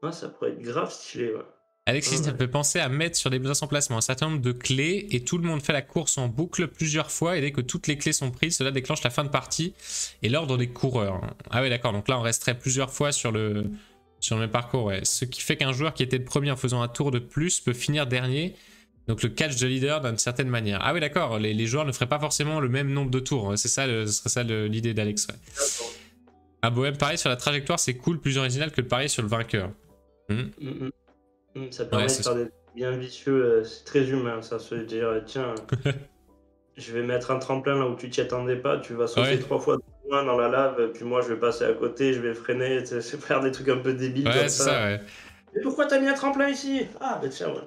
Ouais, ça pourrait être grave stylé, ouais. Alexis, ça me fait penser à mettre sur des emplacements un certain nombre de clés et tout le monde fait la course en boucle plusieurs fois et dès que toutes les clés sont prises, cela déclenche la fin de partie et l'ordre des coureurs. Ah ouais, d'accord, donc là on resterait plusieurs fois sur le même parcours, ouais. Ce qui fait qu'un joueur qui était le premier en faisant un tour de plus peut finir dernier, donc le catch de leader d'une certaine manière. Ah oui, d'accord, les joueurs ne feraient pas forcément le même nombre de tours, c'est ça, ce serait ça l'idée d'Alex, ouais. Un bohème pari sur la trajectoire, c'est cool, plus original que de parier sur le vainqueur. Ça permet de faire des bien vicieux, c'est très humain, ça, se dire, tiens, je vais mettre un tremplin là où tu t'y attendais pas, tu vas sauter 3 fois de loin dans la lave, puis moi je vais passer à côté, je vais freiner, faire des trucs un peu débiles comme c'est ça, ouais. Mais pourquoi t'as mis un tremplin ici? Ah, bah tiens, ouais.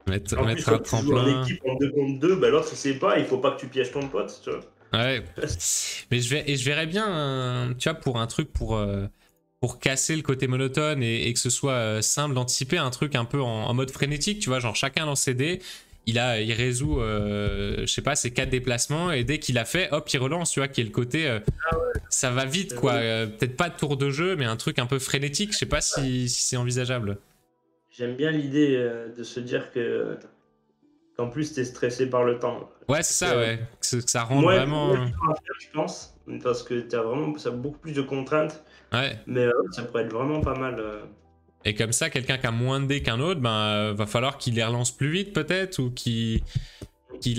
Mettre un un tremplin. En équipe en 2 contre 2, bah l'autre il sait pas, il faut pas que tu pièges ton pote, tu vois. Ouais. Mais je verrais bien, tu vois, pour un truc pour casser le côté monotone et que ce soit simple d'anticiper, un truc un peu en mode frénétique, tu vois, genre chacun lance ses dés, il résout, je sais pas, ses 4 déplacements et dès qu'il a fait, hop, il relance, tu vois, qui est le côté, ça va vite, quoi. Peut-être pas de tour de jeu, mais un truc un peu frénétique, je sais pas si c'est envisageable. J'aime bien l'idée de se dire qu'en plus t'es stressé par le temps. Ouais, c'est ça, ouais. Que ça rend vraiment... je pense, parce que ça a beaucoup plus de contraintes. Ouais. Mais ça pourrait être vraiment pas mal. Et comme ça, quelqu'un qui a moins de dés qu'un autre, ben, va falloir qu'il les relance plus vite peut-être, ou qu'il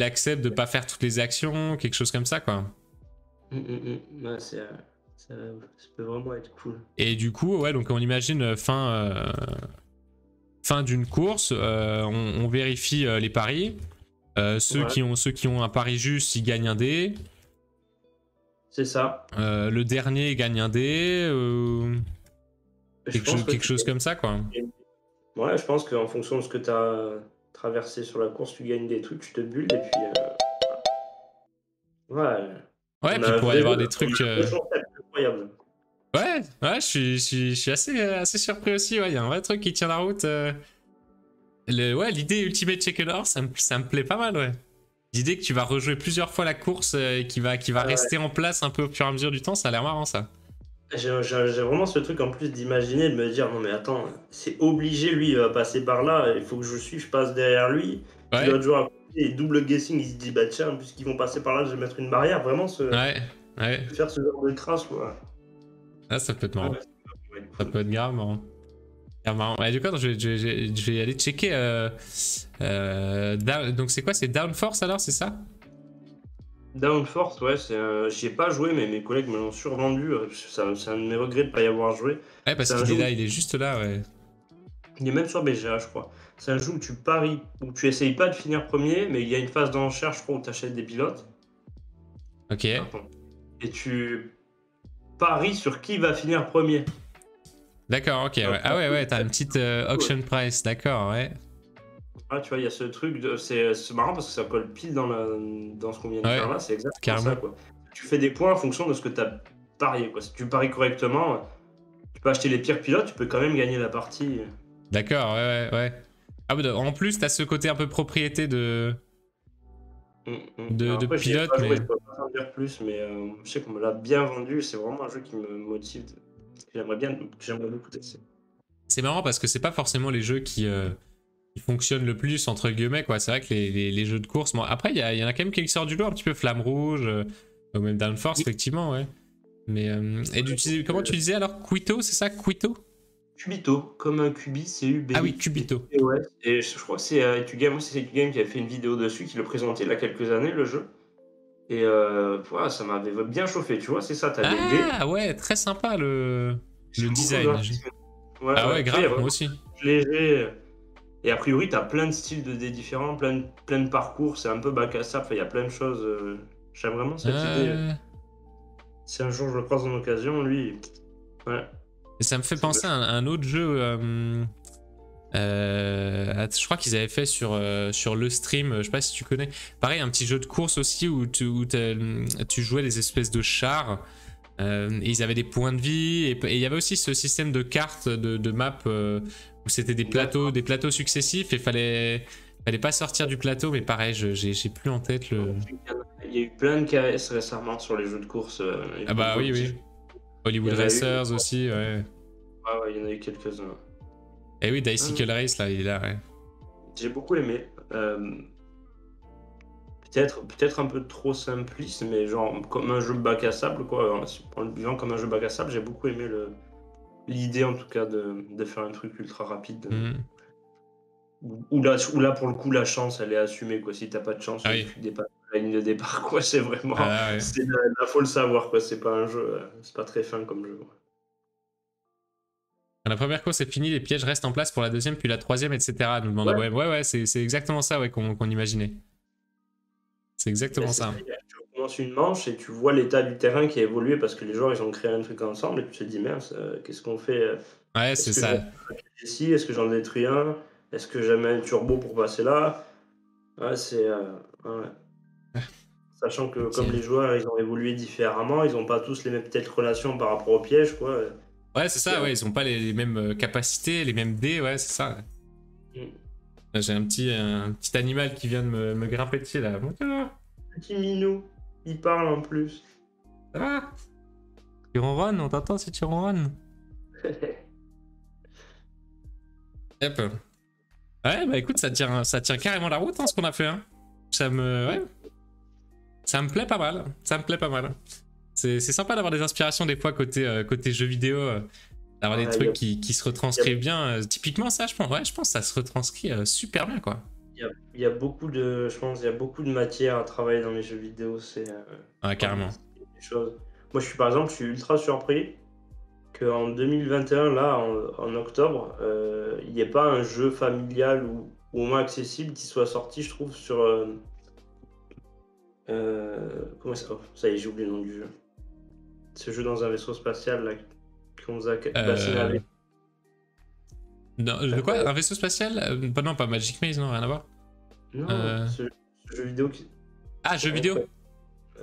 accepte de pas faire toutes les actions, quelque chose comme ça, quoi. Ouais, ça peut vraiment être cool. Et du coup, ouais, donc on imagine fin d'une course, on vérifie les paris. Ceux qui ont un pari juste, ils gagnent un dé. C'est ça. Le dernier gagne un dé. Quelque chose comme ça, quoi. Ouais, je pense qu'en fonction de ce que tu as traversé sur la course, tu gagnes des trucs, tu te bulles, et puis... Ouais, puis il pourrait y avoir des trucs... incroyable. Ouais, je suis assez surpris aussi, ouais, il y a un vrai truc qui tient la route. L'idée Ultimate Checkeror, ça me plaît pas mal, ouais. L'idée que tu vas rejouer plusieurs fois la course et qui va rester en place un peu au fur et à mesure du temps, ça a l'air marrant, ça. J'ai vraiment ce truc en plus d'imaginer, de me dire: «Non mais attends, c'est obligé, lui, il va passer par là, il faut que je suive, je passe derrière lui». Puis Ouais, l'autre joueur à côté, il double guessing, il se dit: «Bah tiens, puisqu'ils vont passer par là, je vais mettre une barrière». Vraiment ouais, ouais. faire ce genre de crasse, quoi. Ah, ça peut être Ouais, marrant. ouais, ça peut être Ça cool. peut être grave marrant. Grave marrant. Ouais, du coup, attends, je vais aller checker. Donc, c'est quoi? C'est Downforce alors, c'est ça? Downforce, ouais, j'y ai pas joué, mais mes collègues me l'ont survendu, c'est un de mes regrets de pas y avoir joué. Ouais, parce C'est un qu'il est jeu où là, il est juste là, ouais. il est même sur BGA, je crois. C'est un jeu où tu paries, où tu essayes pas de finir premier, mais il y a une phase d'enchère, je crois, où tu achètes des pilotes. Ok. Attends. Et tu paries sur qui va finir premier. D'accord, ok. Ouais. Ah ouais, ouais, t'as une petite Ouais. auction price, d'accord, ouais. Ah, tu vois, il y a ce truc c'est marrant parce que ça colle pile dans ce qu'on vient de faire Ouais, là, c'est exactement ça, carrément. quoi. Tu fais des points en fonction de ce que tu as parié, quoi. Si tu paries correctement, tu peux acheter les pires pilotes, tu peux quand même gagner la partie. D'accord, ouais, ouais, ouais. Ah, bah, en plus, t'as ce côté un peu propriété Alors de après, j'y ai pilote, pas joué, mais je peux pas t'en dire plus, mais je sais qu'on me l'a bien vendu, c'est vraiment un jeu qui me motive, que j'aimerais beaucoup tester. c'est marrant parce que c'est pas forcément les jeux qui fonctionnent le plus, entre guillemets, quoi. C'est vrai que les jeux de course. Bon, après, il y en a quand même qui sortent du lot un petit peu Flamme Rouge, ou même Downforce, Oui, effectivement, ouais. Mais, et comment tu disais alors? Quito, c'est ça? Quito? Cubito, comme un Cubi, Ah oui, C-U-B-I, et Cubito. ouais, et je crois que c'est Etugame, oui, c'est Etugame qui a fait une vidéo dessus, qui le présentait il y a quelques années, le jeu. Et voilà, ça m'avait bien chauffé, tu vois, c'est ça, t'as des dés, Ah ouais, très sympa le j'aime beaucoup le design. graphisme. Ouais, Ah ouais, ouais, tu vois, il y a grave, moi vraiment aussi. un truc léger. Et a priori, t'as plein de styles de dés différents, plein de parcours, c'est un peu bac à sable, enfin, il y a plein de choses. J'aime vraiment cette idée. Euh, Si un jour je le croise en occasion, lui, ouais, Et ça me fait ça me penser à un autre jeu. Je crois qu'ils avaient fait sur le stream, je sais pas si tu connais. Pareil, un petit jeu de course aussi où tu jouais des espèces de chars. Et ils avaient des points de vie. Et il y avait aussi ce système de cartes, de map, où c'était d'accord. des plateaux successifs. Et fallait pas sortir du plateau. Mais pareil, j'ai plus en tête le. Il y a eu plein de KS récemment sur les jeux de course, les Ah bah oui, oui. compétitions. Il Hollywood y en a eu, Racers aussi, ouais. ouais, il y en a eu quelques-uns. Et oui, Hum, Dicycle Race, là, il est là, ouais. J'ai beaucoup aimé. Peut-être un peu trop simpliste, mais genre comme un jeu bac à sable, quoi. En le vivant comme un jeu bac à sable, j'ai beaucoup aimé l'idée en tout cas de faire un truc ultra rapide. Hmm. Où là, pour le coup, la chance, elle est assumée, quoi. Si t'as pas de chance, Ah oui. tu dépasses la ligne de départ, quoi. C'est vraiment, Ah ouais. faut le savoir, quoi. C'est pas un jeu, c'est pas très fin comme jeu. Ouais. La première course est finie, les pièges restent en place pour la deuxième, puis la troisième, etc. Nous demande Ouais, ouais, ouais, c'est exactement ça ouais, qu'on imaginait. C'est mais exactement c'est ça. ça. Tu commences une manche et tu vois l'état du terrain qui a évolué parce que les joueurs, ils ont créé un truc ensemble et tu te dis, mince, qu'est-ce qu'on fait? Ouais, Est-ce c'est que je ça. ici? Est-ce que j'en détruis un? Est-ce que je mets un turbo pour passer là? Ouais, ouais. Sachant que comme Tiens. les joueurs, ils ont évolué différemment, ils ont pas tous les mêmes peut-être relations par rapport au piège, quoi. Ouais, c'est Il y ça, a- ouais, ils ont pas les mêmes capacités, les mêmes dés, ouais, c'est ça. Mm. Là, j'ai un petit animal qui vient de me grimper dessus, là. Bon, Petit minou, il parle en plus. ça va? Tu ronronnes, on t'entend si tu ronronnes. Hop. Ouais, bah écoute, ça tient carrément la route, hein, ce qu'on a fait, hein. Ouais, ça me plaît pas mal. Ça me plaît pas mal. C'est sympa d'avoir des inspirations des fois côté jeux vidéo, d'avoir des Ouais, trucs qui se il y a- retranscrivent bien. Typiquement ça, je pense que ça se retranscrit super bien quoi. il y a beaucoup je pense, il y a beaucoup de matière à travailler dans les jeux vidéo. Ouais, Ouais, carrément. c'est des choses. Moi, par exemple, je suis ultra surpris qu'en 2021, là, en octobre, il n'y ait pas un jeu familial ou au moins accessible qui soit sorti, je trouve, sur. Comment ça? Oh, ça y est, j'ai oublié le nom du jeu. Ce jeu dans un vaisseau spatial là, qu'on nous a bassiné Euh... avec. Non, de quoi? Un vaisseau spatial? Bah non, pas Magic Maze, non, rien à voir. Non, Euh... ce jeu vidéo qui. Ah, jeu vidéo?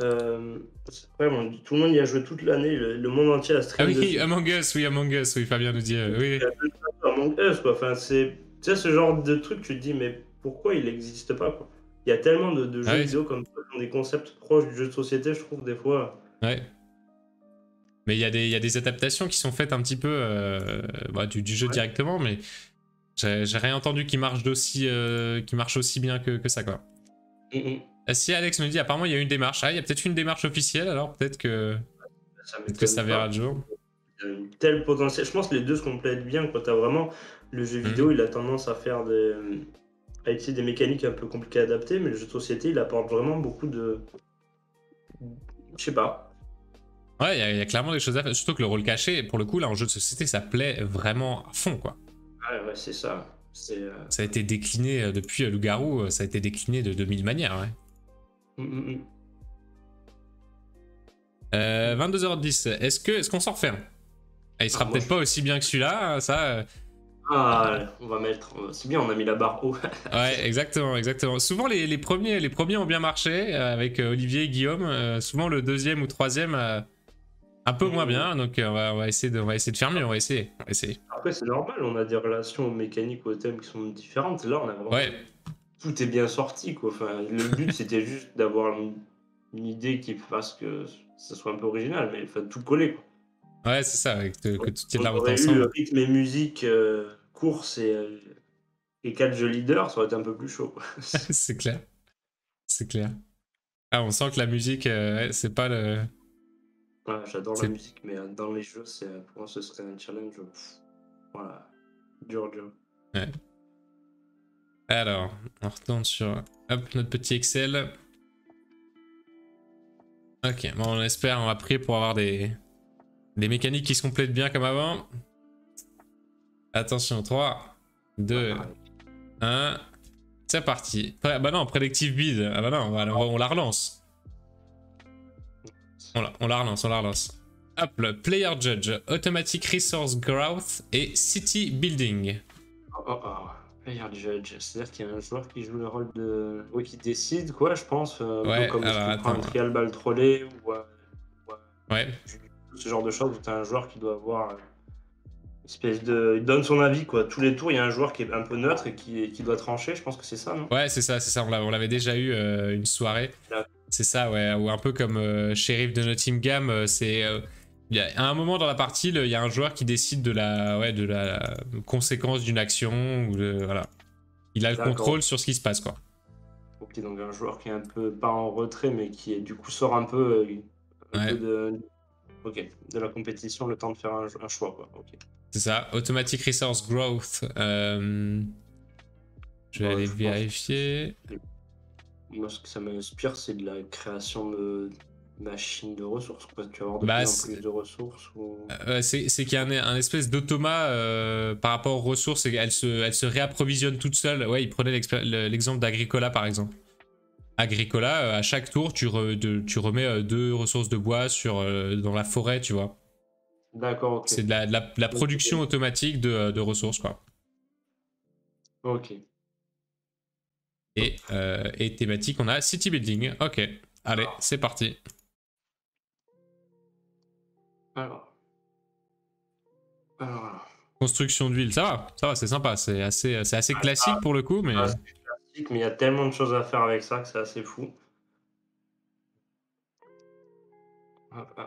Incroyable. Vraiment, tout le monde y a joué toute l'année, le monde entier a Ah stream oui, dessus. Among Us, oui, Fabien nous dit, oui. Il y a même pas Among Us, quoi. Enfin, tu sais, ce genre de truc, tu te dis, mais pourquoi il n'existe pas, quoi? Il y a tellement de Ah jeux ouais, vidéo comme ça, qui ont des concepts proches du jeu de société, je trouve, des fois. ouais. Mais il y a des adaptations qui sont faites un petit peu du jeu directement, mais j'ai rien entendu qui marche aussi bien que ça, quoi. Si Alex me dit, apparemment, il y a une démarche. Ah, il y a peut-être une démarche officielle, alors peut-être que ça verra le jour. Il y a un tel potentiel. Je pense que les deux se complètent bien. Quand tu as vraiment le jeu vidéo, il a tendance à faire à utiliser des mécaniques un peu compliquées à adapter, mais le jeu de société, il apporte vraiment beaucoup de. Je sais pas. Ouais, il y a clairement des choses à faire. Surtout que le rôle caché, pour le coup, là, en jeu de société, ça plaît vraiment à fond, quoi. Ouais, c'est ça. Ça a été décliné depuis Loup-Garou, ça a été décliné de 2000 manières, ouais. 22h10, est-ce qu'on s'en refait un? Il sera peut-être pas aussi bien que celui-là, ça. On va mettre. C'est bien, on a mis la barre haut. Ouais, exactement. Souvent, les premiers ont bien marché avec Olivier et Guillaume. Souvent, le deuxième ou troisième un peu moins bien. Donc, on va essayer de faire mieux. On va essayer. Après, c'est normal, on a des relations mécaniques au thème qui sont différentes. Là, on a vraiment. Ouais. Tout est bien sorti, quoi. Enfin, le but, c'était juste d'avoir une idée qui fasse que ça soit un peu original, mais enfin, tout coller, quoi. Ouais, c'est ça, que tout tienne la route On aurait eu ensemble. rythme et musique, course et 4 jeux leaders, ça aurait été un peu plus chaud, quoi. C'est clair. Ah, on sent que la musique, c'est pas le. Ouais, j'adore la musique, mais dans les jeux, pour moi, ce serait un challenge. Voilà, dur. Ouais. Alors, on retourne sur notre petit Excel. Ok, bon, on espère, on va prier pour avoir des mécaniques qui se complètent bien comme avant. Attention, 3, 2, 1. C'est parti. Bah non, Predictive Build. Ah bah non, on la relance. On la relance. Hop, le Player Judge, Automatic Resource Growth et City Building. Player Judge, c'est-à-dire qu'il y a un joueur qui joue le rôle de. Oui, qui décide, quoi, je pense. Ouais, comme alors tu prends un trial ball trollé ou. Ce genre de choses où tu as un joueur qui doit avoir. Espèce de. Il donne son avis, quoi. Tous les tours, il y a un joueur qui est un peu neutre et qui doit trancher. Je pense que c'est ça, non? Ouais, c'est ça. On l'avait déjà eu une soirée. C'est ça, ouais. Ou un peu comme Sheriff de Nottingham. À un moment dans la partie, il y a un joueur qui décide de la conséquence d'une action. Voilà. Il a le contrôle sur ce qui se passe, quoi. Ok, donc un joueur qui est un peu, pas en retrait, mais qui du coup sort un peu, peu de la compétition, le temps de faire un choix, quoi. Okay. C'est ça, Automatic Resource Growth. Je vais aller vérifier. Moi, ce que ça m'inspire, c'est de la création de machines de ressources. Quoi. Tu vas avoir de plus en plus de ressources. C'est qu'il y a un espèce d'automa par rapport aux ressources et elle se réapprovisionne toute seule. Ouais, il prenait l'exemple d'Agricola, par exemple. Agricola, à chaque tour, tu remets 2 ressources de bois dans la forêt, tu vois. D'accord, ok. C'est de la production automatique de ressources, quoi. Ok. Et thématique, on a City Building. Ok, allez, c'est parti. Alors. Construction de ville, ça va, c'est sympa. C'est assez classique pour le coup, mais... C'est classique, mais il y a tellement de choses à faire avec ça que c'est assez fou.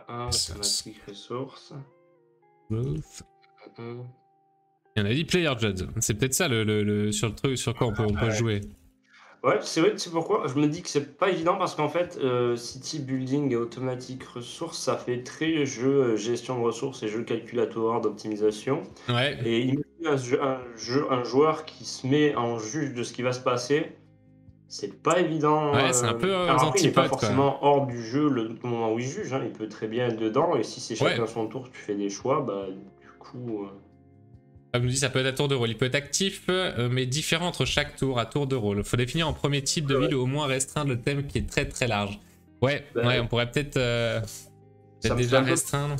Automatic Resource. Growth. Et on a dit Player Judge. C'est peut-être ça sur le truc sur quoi on peut jouer. Ouais, c'est vrai, c'est pourquoi je me dis que c'est pas évident parce qu'en fait, City Building et Automatic Resource, ça fait très jeu gestion de ressources et jeu calculatoire d'optimisation. Ouais. Et imagine un joueur qui se met en juge de ce qui va se passer, c'est pas évident. Ouais, c'est un peu alors après, il n'est pas forcément quoi. hors du jeu le moment où il juge, hein, il peut très bien être dedans, et si c'est chacun son tour, tu fais des choix, bah du coup. Comme nous dit, ça peut être à tour de rôle. Il peut être actif, mais différent entre chaque tour, à tour de rôle. Il faut définir en premier type de ville ou au moins restreindre le thème qui est très très large. Ouais, on pourrait peut-être déjà restreindre.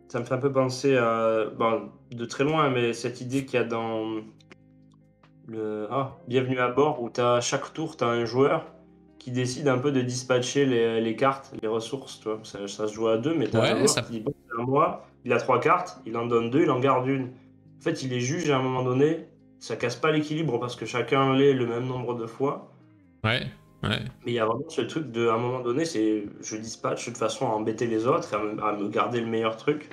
Ça me fait un peu penser à, de très loin, mais cette idée qu'il y a dans Bienvenue à bord, où chaque tour, tu as un joueur qui décide un peu de dispatcher les cartes, les ressources. Tu vois. Ça se joue à 2, mais tu as un joueur qui dit, bon, c'est à moi, il a 3 cartes, il en donne 2, il en garde une. En fait, il les juge à un moment donné, ça casse pas l'équilibre parce que chacun l'est le même nombre de fois. Ouais. Ouais. Mais il y a vraiment ce truc de, à un moment donné, c'est je dispatche de façon à embêter les autres, à me garder le meilleur truc.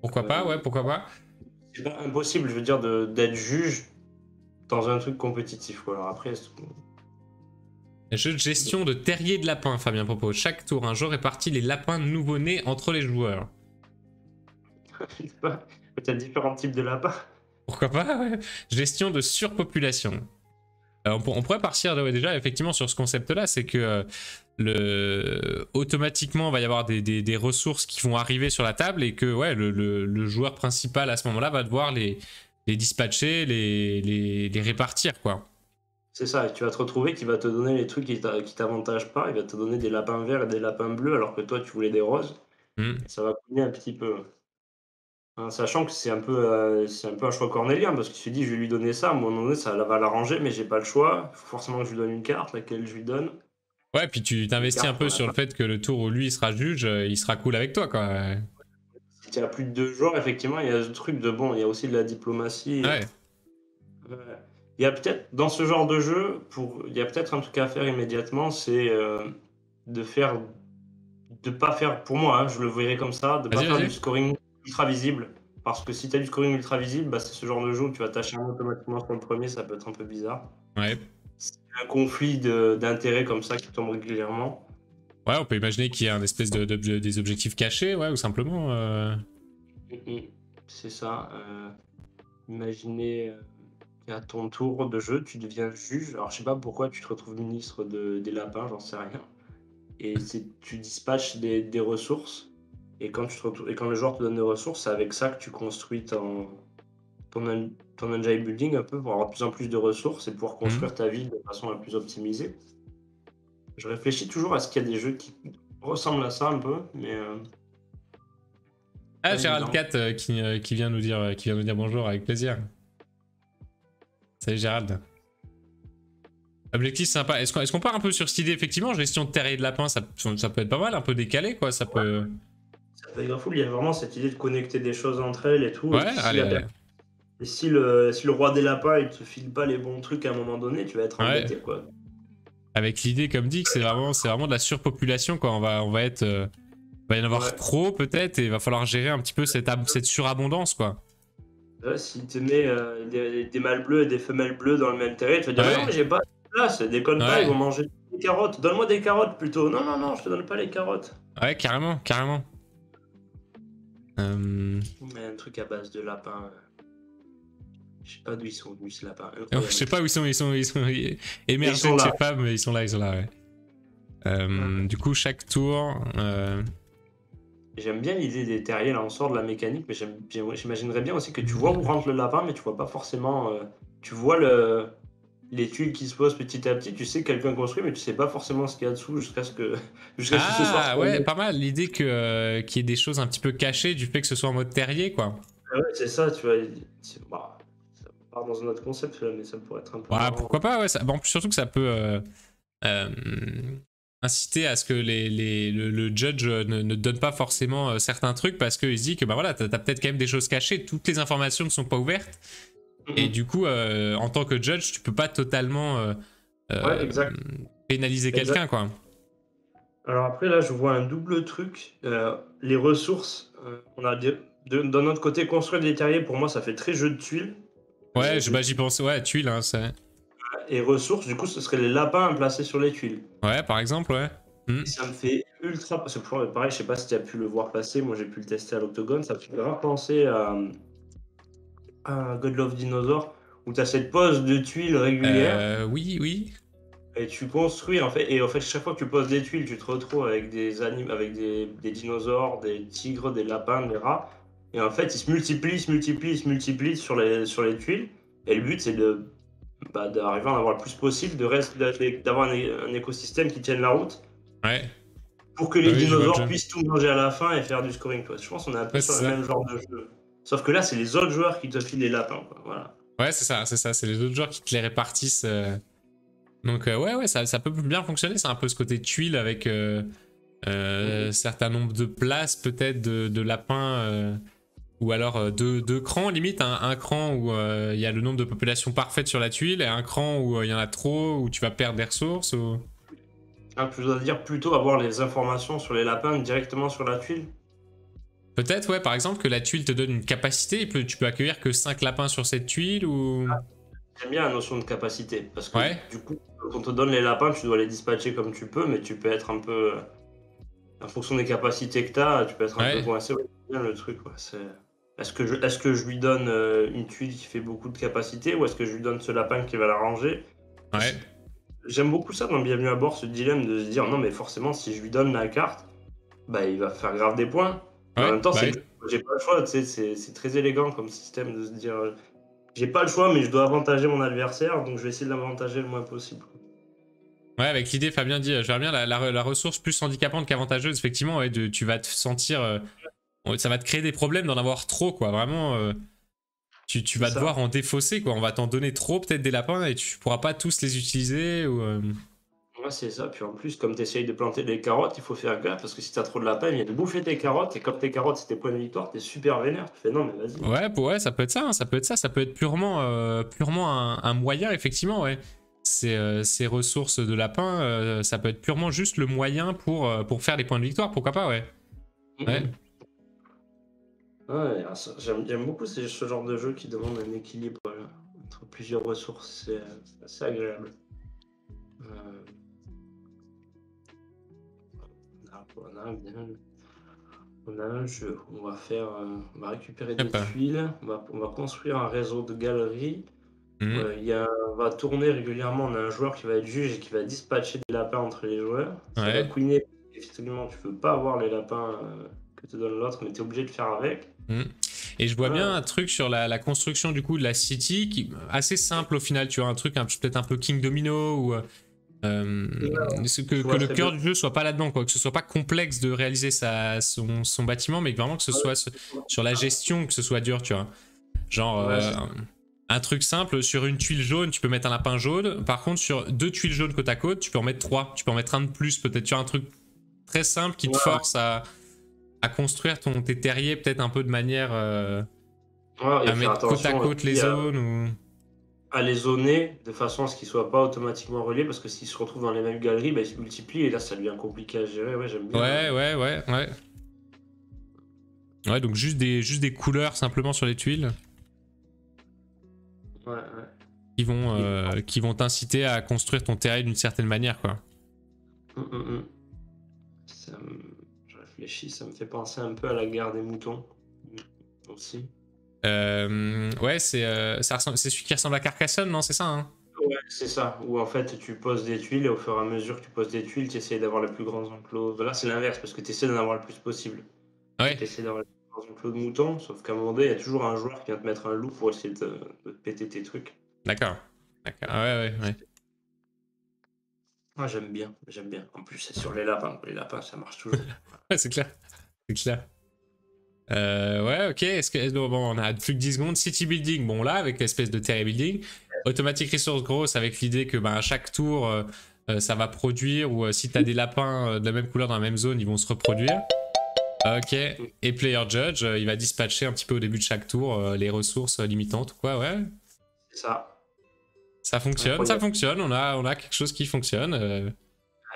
Pourquoi pas, ouais, pourquoi pas. C'est pas impossible, je veux dire, d'être juge dans un truc compétitif, quoi. Alors après, Jeu de gestion de terrier de lapins, Fabien propose. Chaque tour, un joueur répartit les lapins nouveau-nés entre les joueurs. peut-être différents types de lapins. Pourquoi pas, ouais. Gestion de surpopulation. On pourrait partir déjà effectivement sur ce concept-là, c'est que automatiquement il va y avoir des ressources qui vont arriver sur la table et que ouais, le joueur principal à ce moment-là va devoir les dispatcher, les répartir, quoi. C'est ça, et tu vas te retrouver qu'il va te donner les trucs qui t'avantagent pas, il va te donner des lapins verts et des lapins bleus alors que toi tu voulais des roses. Ça va couiner un petit peu. Hein, sachant que c'est un peu un choix cornélien parce qu'il se dit je vais lui donner ça, à un moment donné ça va l'arranger, mais j'ai pas le choix. Faut forcément que je lui donne une carte, laquelle je lui donne. Ouais, puis tu t'investis un peu sur le fait que le tour où lui il sera juge, il sera cool avec toi, quoi. Si tu as plus de 2 joueurs, effectivement, il y a ce truc de bon, il y a aussi de la diplomatie. Ouais. Il y a peut-être, dans ce genre de jeu, il y a peut-être un truc à faire immédiatement, c'est de pas faire, pour moi, hein, je le verrais comme ça, de pas faire du scoring ultra visible. Parce que si tu as du scoring ultra visible, bah, c'est ce genre de jeu où tu vas t'acharner automatiquement sur le premier, ça peut être un peu bizarre. Ouais. C'est un conflit d'intérêts comme ça qui tombe régulièrement. Ouais, on peut imaginer qu'il y a un espèce des objectifs cachés, ouais, ou simplement. C'est ça. Imaginez qu'à ton tour de jeu, tu deviens juge. Alors, je sais pas pourquoi tu te retrouves ministre des lapins, j'en sais rien. Et tu dispatches des ressources. Et quand le joueur te donne des ressources, c'est avec ça que tu construis ton engine building un peu pour avoir de plus en plus de ressources et pouvoir construire ta ville de façon la plus optimisée. Je réfléchis toujours à ce qu'il y a des jeux qui ressemblent à ça un peu, mais... Ah, Gérald 4 qui vient nous dire bonjour avec plaisir. Salut Gérald. Objectif sympa. Est-ce qu'on part un peu sur cette idée, effectivement, gestion de terre et de lapin, ça peut être pas mal, un peu décalé, quoi, ça peut... Ça peut être grave cool, il y a vraiment cette idée de connecter des choses entre elles et tout. Ouais, allez. Et si le roi des lapins, il te file pas les bons trucs à un moment donné, tu vas être embêté, quoi. Avec l'idée, comme dit, que c'est vraiment de la surpopulation, quoi. On va être... il va y en avoir trop, peut-être, et il va falloir gérer un petit peu cette surabondance, quoi. Si tu mets des mâles bleus et des femelles bleues dans le même terrain, tu vas dire non, mais j'ai pas de place, déconne pas, ils vont manger des carottes. Donne-moi des carottes plutôt. Non, non, non, je te donne pas les carottes. Ouais, carrément. Mais un truc à base de lapins. Je sais pas d'où ils sont venus ces lapins. Je sais pas où ils sont émergés de chez Fab, mais ils sont là, ouais. Du coup, chaque tour... J'aime bien l'idée des terriers, là on sort de la mécanique, mais j'imaginerais bien aussi que tu vois où rentre le lapin, mais tu vois pas forcément... tu vois les tuiles qui se posent petit à petit, tu sais que quelqu'un construit, mais tu sais pas forcément ce qu'il y a dessous jusqu'à ce que ce soit... Ah ouais, pas mal, l'idée qu'il y ait des choses un petit peu cachées du fait que ce soit en mode terrier, quoi. Ouais, c'est ça, tu vois... ça part dans un autre concept, mais ça pourrait être un peu... Ouais, pourquoi pas, ouais. Bon, surtout que ça peut... inciter à ce que le judge ne donne pas forcément certains trucs parce qu'il se dit que bah voilà, t'as peut-être quand même des choses cachées, toutes les informations ne sont pas ouvertes et du coup en tant que judge tu peux pas totalement pénaliser quelqu'un, quoi. Alors après là je vois un double truc, les ressources, on a d'un autre côté construire des terriers, pour moi ça fait très jeu de tuiles. Ouais, j'y pense, ouais, tuiles, hein, c'est... Et ressources, du coup, ce serait les lapins à placer sur les tuiles. Ouais, par exemple, ouais. Ça me fait ultra... Parce que pareil, je sais pas si tu as pu le voir passer, moi j'ai pu le tester à l'Octogone, ça me fait vraiment penser à God Love Dinosaur, où tu as cette pose de tuiles régulière. Oui. Et tu construis, en fait, chaque fois que tu poses des tuiles, tu te retrouves avec des dinosaures, des tigres, des lapins, des rats. Et en fait, ils se multiplient sur les tuiles. Et le but, c'est d'arriver à en avoir le plus possible, d'avoir un écosystème qui tienne la route. Ouais. Pour que les dinosaures puissent tout manger à la fin et faire du scoring, quoi. Je pense qu'on est un peu sur le même genre de jeu. Sauf que là, c'est les autres joueurs qui te filent les lapins, quoi. Voilà. Ouais, c'est ça. C'est les autres joueurs qui te les répartissent. Donc ouais, ça peut bien fonctionner. C'est un peu ce côté tuile avec certain nombre de places peut-être de lapins Ou alors deux crans, limite, un cran où il y a le nombre de populations parfaites sur la tuile, et un cran où il y en a trop, où tu vas perdre des ressources. Ou... Ah, je dois dire plutôt avoir les informations sur les lapins directement sur la tuile. Peut-être, ouais, par exemple, que la tuile te donne une capacité, et tu peux accueillir que 5 lapins sur cette tuile, ou... J'aime bien la notion de capacité, parce que Ouais. du coup, quand on te donne les lapins, tu dois les dispatcher comme tu peux, mais tu peux être un peu... en fonction des capacités que tu as, tu peux être un peu coincé. Ouais, c'est bien le truc, ouais. Est-ce que je lui donne une tuile qui fait beaucoup de capacité, ou est-ce que je lui donne ce lapin qui va la ranger? Ouais. J'aime beaucoup ça dans Bienvenue à bord, ce dilemme de se dire non, mais forcément, si je lui donne la carte, bah, il va faire grave des points. Mais en Ouais, même temps, bah oui. j'ai pas le choix, tu sais, c'est très élégant comme système de se dire j'ai pas le choix, mais je dois avantager mon adversaire, donc je vais essayer de l'avantager le moins possible. Ouais, avec l'idée, Fabien dit, j'aimerais bien la ressource plus handicapante qu'avantageuse, effectivement, ouais, tu vas te sentir... ça va te créer des problèmes d'en avoir trop, quoi, vraiment... tu vas devoir en défausser, quoi, on va t'en donner trop, peut-être des lapins, et tu pourras pas tous les utiliser, ou... Ouais, c'est ça, puis en plus, comme tu essayes de planter des carottes, il faut faire gaffe, parce que si t'as trop de lapins, il vient de bouffer tes carottes, et comme tes carottes, c'est tes points de victoire, t'es super vénère. Tu fais non, mais vas-y. Ouais, ça peut être ça, hein, ça peut être ça, ça peut être purement un moyen, effectivement, ouais. Ces ressources de lapin, ça peut être purement juste le moyen pour faire les points de victoire, pourquoi pas, ouais. Ouais. Ouais, j'aime beaucoup ce genre de jeu qui demande un équilibre entre plusieurs ressources, c'est assez agréable. On a un jeu, on va récupérer des tuiles, on va construire un réseau de galeries. On va tourner régulièrement, on a un joueur qui va être juge et qui va dispatcher des lapins entre les joueurs. Ça va queener, effectivement, tu peux pas avoir les lapins que te donne l'autre, mais tu es obligé de faire avec. Et je vois bien un truc sur la construction du coup de la city qui assez simple au final, tu vois, un truc peut-être un peu King Domino ou que le cœur du jeu soit pas là-dedans, quoi, que ce soit pas complexe de réaliser son bâtiment, mais que vraiment que ce soit sur la gestion, que ce soit dur, tu vois. Genre un truc simple, sur une tuile jaune, tu peux mettre un lapin jaune. Par contre, sur 2 tuiles jaunes côte à côte, tu peux en mettre 3. Tu peux en mettre un de plus, peut-être. Tu as un truc très simple qui te force à construire tes terriers peut-être un peu de manière à mettre côte à côte les zones ou... à les zoner de façon à ce qu'ils ne soient pas automatiquement reliés, parce que s'ils se retrouvent dans les mêmes galeries, bah, ils se multiplient et là ça devient compliqué à gérer. Ouais, j'aime bien. Ouais, donc juste des couleurs simplement sur les tuiles. Qui vont t'inciter à construire ton terrain d'une certaine manière, quoi. Je réfléchis, ça me fait penser un peu à la guerre des moutons aussi. Ouais, c'est celui qui ressemble à Carcassonne, non? C'est ça, hein? Ouais, c'est ça, où en fait tu poses des tuiles et au fur et à mesure que tu poses des tuiles, tu essaies d'avoir le plus grand enclos. Là, c'est l'inverse, parce que tu essaies d'en avoir le plus possible. Ouais. Tu essaies d'avoir le plus grand enclos de moutons, sauf qu'à un moment donné, il y a toujours un joueur qui vient te mettre un loup pour essayer de péter tes trucs. D'accord. Ouais. Ah, j'aime bien. En plus, c'est sur les lapins. Les lapins, ça marche toujours. Ouais, c'est clair. Ouais, ok. Bon, on a plus que 10 secondes. City building, bon là, avec l'espèce de terrain building. Automatic resource growth, avec l'idée que à chaque tour, ça va produire, ou si t'as des lapins de la même couleur dans la même zone, ils vont se reproduire. Ok. Et player judge, il va dispatcher un petit peu au début de chaque tour les ressources limitantes, quoi, ouais. C'est ça. Ça fonctionne, on a quelque chose qui fonctionne.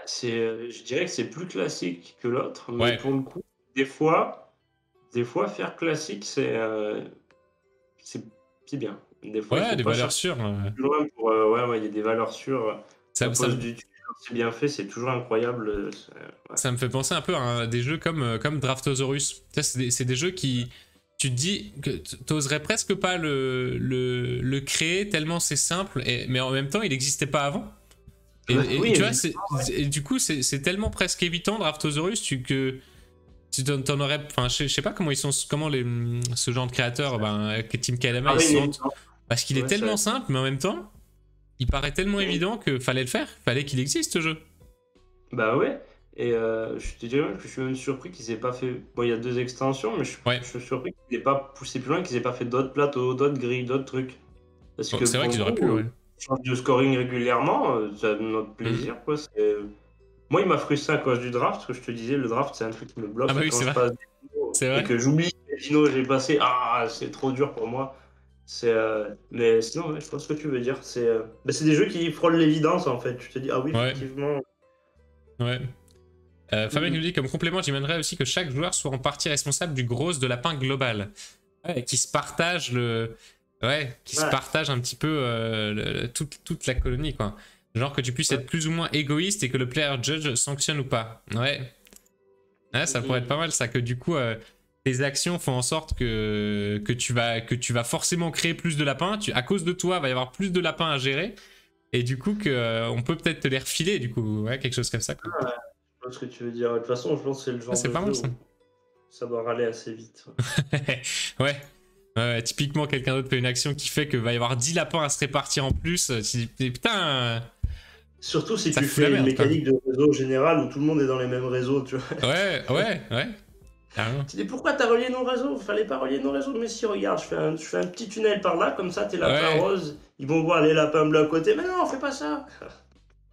Je dirais que c'est plus classique que l'autre, mais pour le coup, des fois faire classique, c'est bien. Des fois, ouais, des valeurs sûres. Il y a des valeurs sûres. C'est bien fait, c'est toujours incroyable. Ça me fait penser un peu à des jeux comme Draftosaurus. C'est des jeux qui... Tu te dis que t'oserais presque pas le créer tellement c'est simple, mais en même temps il n'existait pas avant. Et tu vois, et du coup c'est tellement presque évitant Draftosaurus que tu t'en aurais... Enfin, je sais pas comment ils sont, ce genre de créateurs, Team Kalama, ils sont... Parce qu'il est tellement simple, mais en même temps, il paraît tellement évident que fallait le faire, fallait qu'il existe ce jeu. Bah ouais. Et je te dirais même que je suis même surpris qu'ils aient pas fait... Bon, il y a 2 extensions, mais je suis surpris qu'ils n'aient pas poussé plus loin, qu'ils aient pas fait d'autres plateaux, d'autres grilles, d'autres trucs. Parce que c'est vrai qu'ils auraient pu, ouais. Change de scoring régulièrement, ça donne notre plaisir, quoi. Moi, il m'a frustré à cause du draft, parce que je te disais, le draft, c'est un truc qui me bloque oui, quand c'est je vrai. passe des niveaux et que j'oublie Casino, j'ai passé. Ah, c'est trop dur pour moi. Mais sinon, ouais, je vois ce que tu veux dire. C'est des jeux qui frôlent l'évidence en fait. Tu te dis, ah oui, Ouais, effectivement. ouais. Fabien qui nous dit comme complément, j'aimerais aussi que chaque joueur soit en partie responsable du gros de lapin global. Ouais, qui se partage le. Ouais, qui se partage un petit peu toute la colonie, quoi. Genre que tu puisses être plus ou moins égoïste et que le player judge sanctionne ou pas. Ouais. Ouais, ça pourrait être pas mal, ça, que du coup, tes actions font en sorte que tu vas forcément créer plus de lapins. À cause de toi, il va y avoir plus de lapins à gérer. Et du coup, on peut peut-être te les refiler, du coup. Ouais, quelque chose comme ça, quoi. Ouais, je vois ce que tu veux dire. De toute façon, je pense que c'est le genre C'est de pas mal, jeu ça. où ça doit râler assez vite. Ouais. Typiquement, quelqu'un d'autre fait une action qui fait qu'il va y avoir 10 lapins à se répartir en plus. Tu dis, putain. Surtout si Ça tu fout la fais une merde, quoi. mécanique de réseau général où tout le monde est dans les mêmes réseaux, tu vois. Ouais. Carrément. Tu dis pourquoi t'as relié nos réseaux? Fallait pas relier nos réseaux. Mais si, regarde, je fais un petit tunnel par là, comme ça tes lapins roses, ils vont voir les lapins bleus à côté. Mais non, fais pas ça.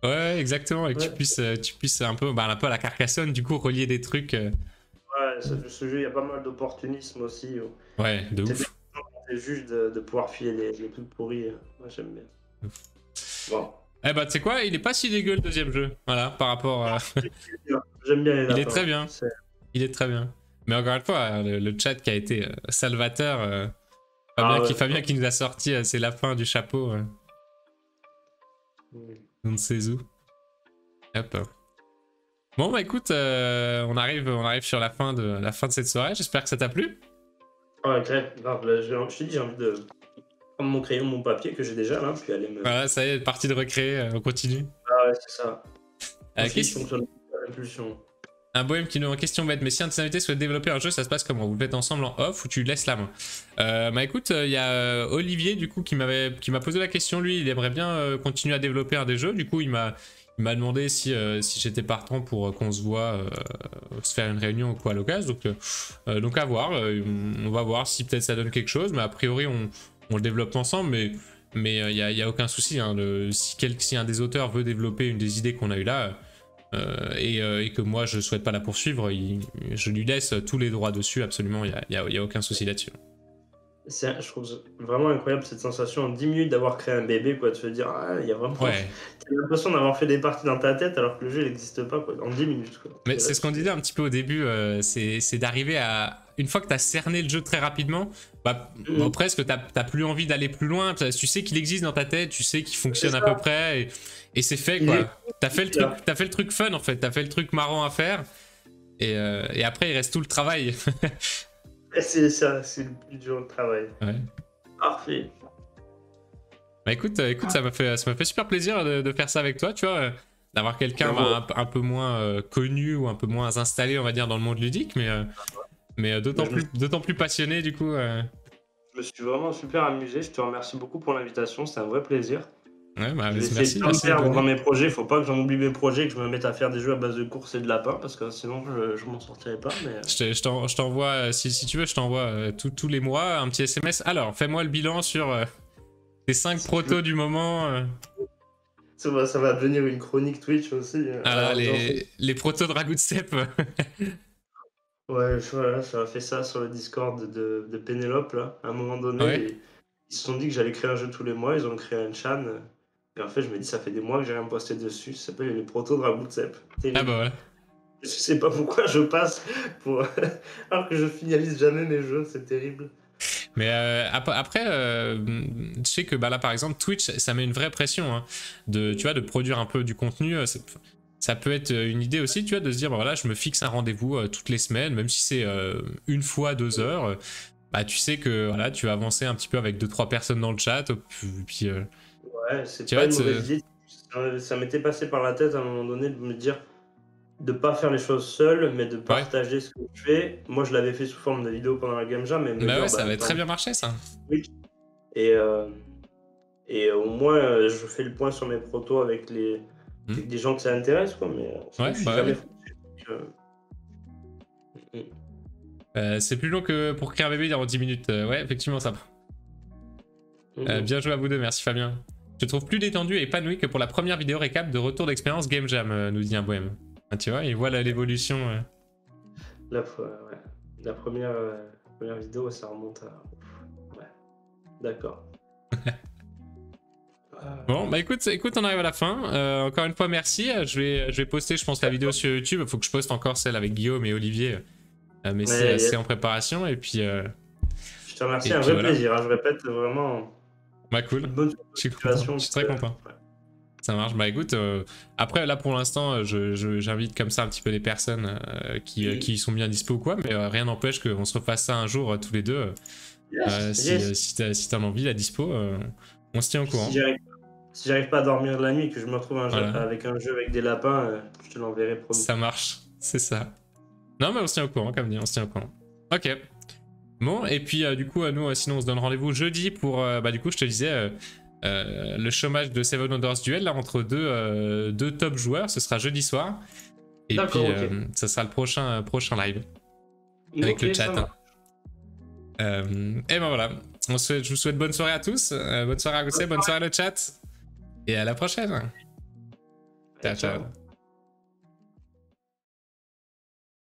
Ouais, exactement. Et que Ouais. tu puisses un peu à la Carcassonne, du coup, relier des trucs. Ouais, ce jeu, il y a pas mal d'opportunisme aussi. Ouais, de C'est bien ouf. c'est juste de pouvoir filer les trucs pourris. Moi, j'aime bien. Bon. Eh bah, tu sais quoi, il est pas si dégueu le deuxième jeu. Voilà, par rapport à. J'aime bien les lapins. Il est très bien. Il est très bien. Mais encore une fois, le chat qui a été salvateur. Fabien qui nous a sorti ses lapins du chapeau. On ne sait où. Hop. Bon, bah écoute, on arrive sur la fin de cette soirée. J'espère que ça t'a plu. Ouais, grave. Là, je te dis, j'ai envie de prendre mon crayon, mon papier que j'ai déjà là, puis aller me. Voilà, ça y est, partie de recréer, on continue. Ah ouais, c'est ça. Question. Un bohème qui nous en question bête, mais si un de tes invités souhaite développer un jeu, ça se passe comment? Vous le faites ensemble en off ou tu laisses la main? Bah écoute, il y a Olivier du coup qui m'a posé la question. Lui, il aimerait bien continuer à développer un des jeux. Du coup, il m'a demandé si j'étais partant pour qu'on se voit, se faire une réunion ou quoi à l'occasion. Donc à voir. On va voir si peut-être ça donne quelque chose, mais a priori on le développe ensemble. Mais il y a aucun souci. Hein, si un des auteurs veut développer une des idées qu'on a eu là. Et que moi je souhaite pas la poursuivre, je lui laisse tous les droits dessus, absolument, il y a aucun souci là-dessus. Je trouve vraiment incroyable cette sensation en 10 minutes d'avoir créé un bébé, quoi, de se dire, ah, il y a vraiment. Ouais. T'as l'impression d'avoir fait des parties dans ta tête alors que le jeu n'existe pas, quoi, en 10 minutes. Quoi. Mais c'est ce qu'on disait un petit peu au début, c'est d'arriver à. Une fois que t'as cerné le jeu très rapidement, bon, presque t'as plus envie d'aller plus loin, tu sais qu'il existe dans ta tête, tu sais qu'il fonctionne à peu près, et c'est fait, quoi. T'as fait le truc fun en fait, t'as fait le truc marrant à faire, et après il reste tout le travail. C'est ça, c'est le plus dur de travail. Ouais. Parfait. Bah écoute, ça m'a fait super plaisir de faire ça avec toi, tu vois, d'avoir quelqu'un un peu moins connu ou un peu moins installé, on va dire, dans le monde ludique, mais d'autant plus passionné, du coup. Je me suis vraiment super amusé, je te remercie beaucoup pour l'invitation, c'était un vrai plaisir. Ouais, bah, je vais essayer de me faire dans mes projets, faut pas que j'en oublie mes projets, que je me mette à faire des jeux à base de courses et de lapins, parce que sinon je m'en sortirai pas. Mais... Je t'envoie, si tu veux, je t'envoie tous les mois un petit SMS. Alors, fais-moi le bilan sur tes 5 protos du moment. Ça va devenir une chronique Twitch aussi. Alors, les protos de Ragout Step. Ouais, voilà, ça a fait ça sur le Discord de Pénélope, là, à un moment donné. Ouais. Ils se sont dit que j'allais créer un jeu tous les mois, ils ont créé un chan. Et en fait, je me dis, ça fait des mois que j'ai rien posté dessus. Ça s'appelle les protos de Ragout-Sep. Ah bah voilà. Je sais pas pourquoi je passe pour. Alors que je finalise jamais mes jeux, c'est terrible. Mais après, je sais que là par exemple, Twitch, ça met une vraie pression hein, tu vois, de produire un peu du contenu. Ça peut être une idée aussi, tu vois, de se dire, bah, voilà, je me fixe un rendez-vous toutes les semaines, même si c'est une fois 2 heures. Bah, tu sais que voilà, tu vas avancer un petit peu avec 2-3 personnes dans le chat. Puis, ouais, c'est pas une mauvaise idée. Ça m'était passé par la tête à un moment donné de me dire de pas faire les choses seul, mais de partager ce que je fais. Moi, je l'avais fait sous forme de vidéo pendant la Game Jam. Mais bah ouais, ça avait très bien marché, ça. Oui. Et au moins, je fais le point sur mes protos avec des gens que ça intéresse, quoi. Mais ouais, je suis jamais c'est plus long que pour créer un bébé dans 10 minutes. Ouais, effectivement, ça. Bien joué à vous deux, merci Fabien. Je te trouve plus détendu et épanoui que pour la première vidéo récap de retour d'expérience Game Jam, nous dit un bohème. Ah, tu vois, il voit l'évolution. La première, première vidéo, ça remonte à... Ouais, d'accord. Bon, bah écoute, on arrive à la fin. Encore une fois, merci. Je vais poster, je pense, la vidéo sur YouTube. Il faut que je poste encore celle avec Guillaume et Olivier. Mais c'est en préparation. Et puis... je te remercie, un vrai plaisir. Hein, je répète, vraiment... Bah cool, je suis très content. Ouais. Ça marche. Bah écoute, après là pour l'instant, j'invite comme ça un petit peu des personnes qui sont bien dispo ou quoi, mais rien n'empêche qu'on se refasse ça un jour tous les deux. Si t'as envie, la dispo, on se tient au courant. Si j'arrive pas à dormir de la nuit, que je me retrouve avec un jeu avec des lapins, je te l'enverrai promis. Ça marche, c'est ça. Non mais on se tient au courant, comme dit, on se tient au courant. Ok. Bon, et puis du coup, nous, sinon on se donne rendez-vous jeudi pour, bah du coup, je te disais, le chômage de Seven Wonders Duel, là, entre deux top joueurs, ce sera jeudi soir. Et puis, ça sera le prochain live. Avec le chat. Et ben voilà. Je vous souhaite bonne soirée à tous. Bonne soirée à Gossé, bonne soirée le chat. Et à la prochaine. Ciao, ciao.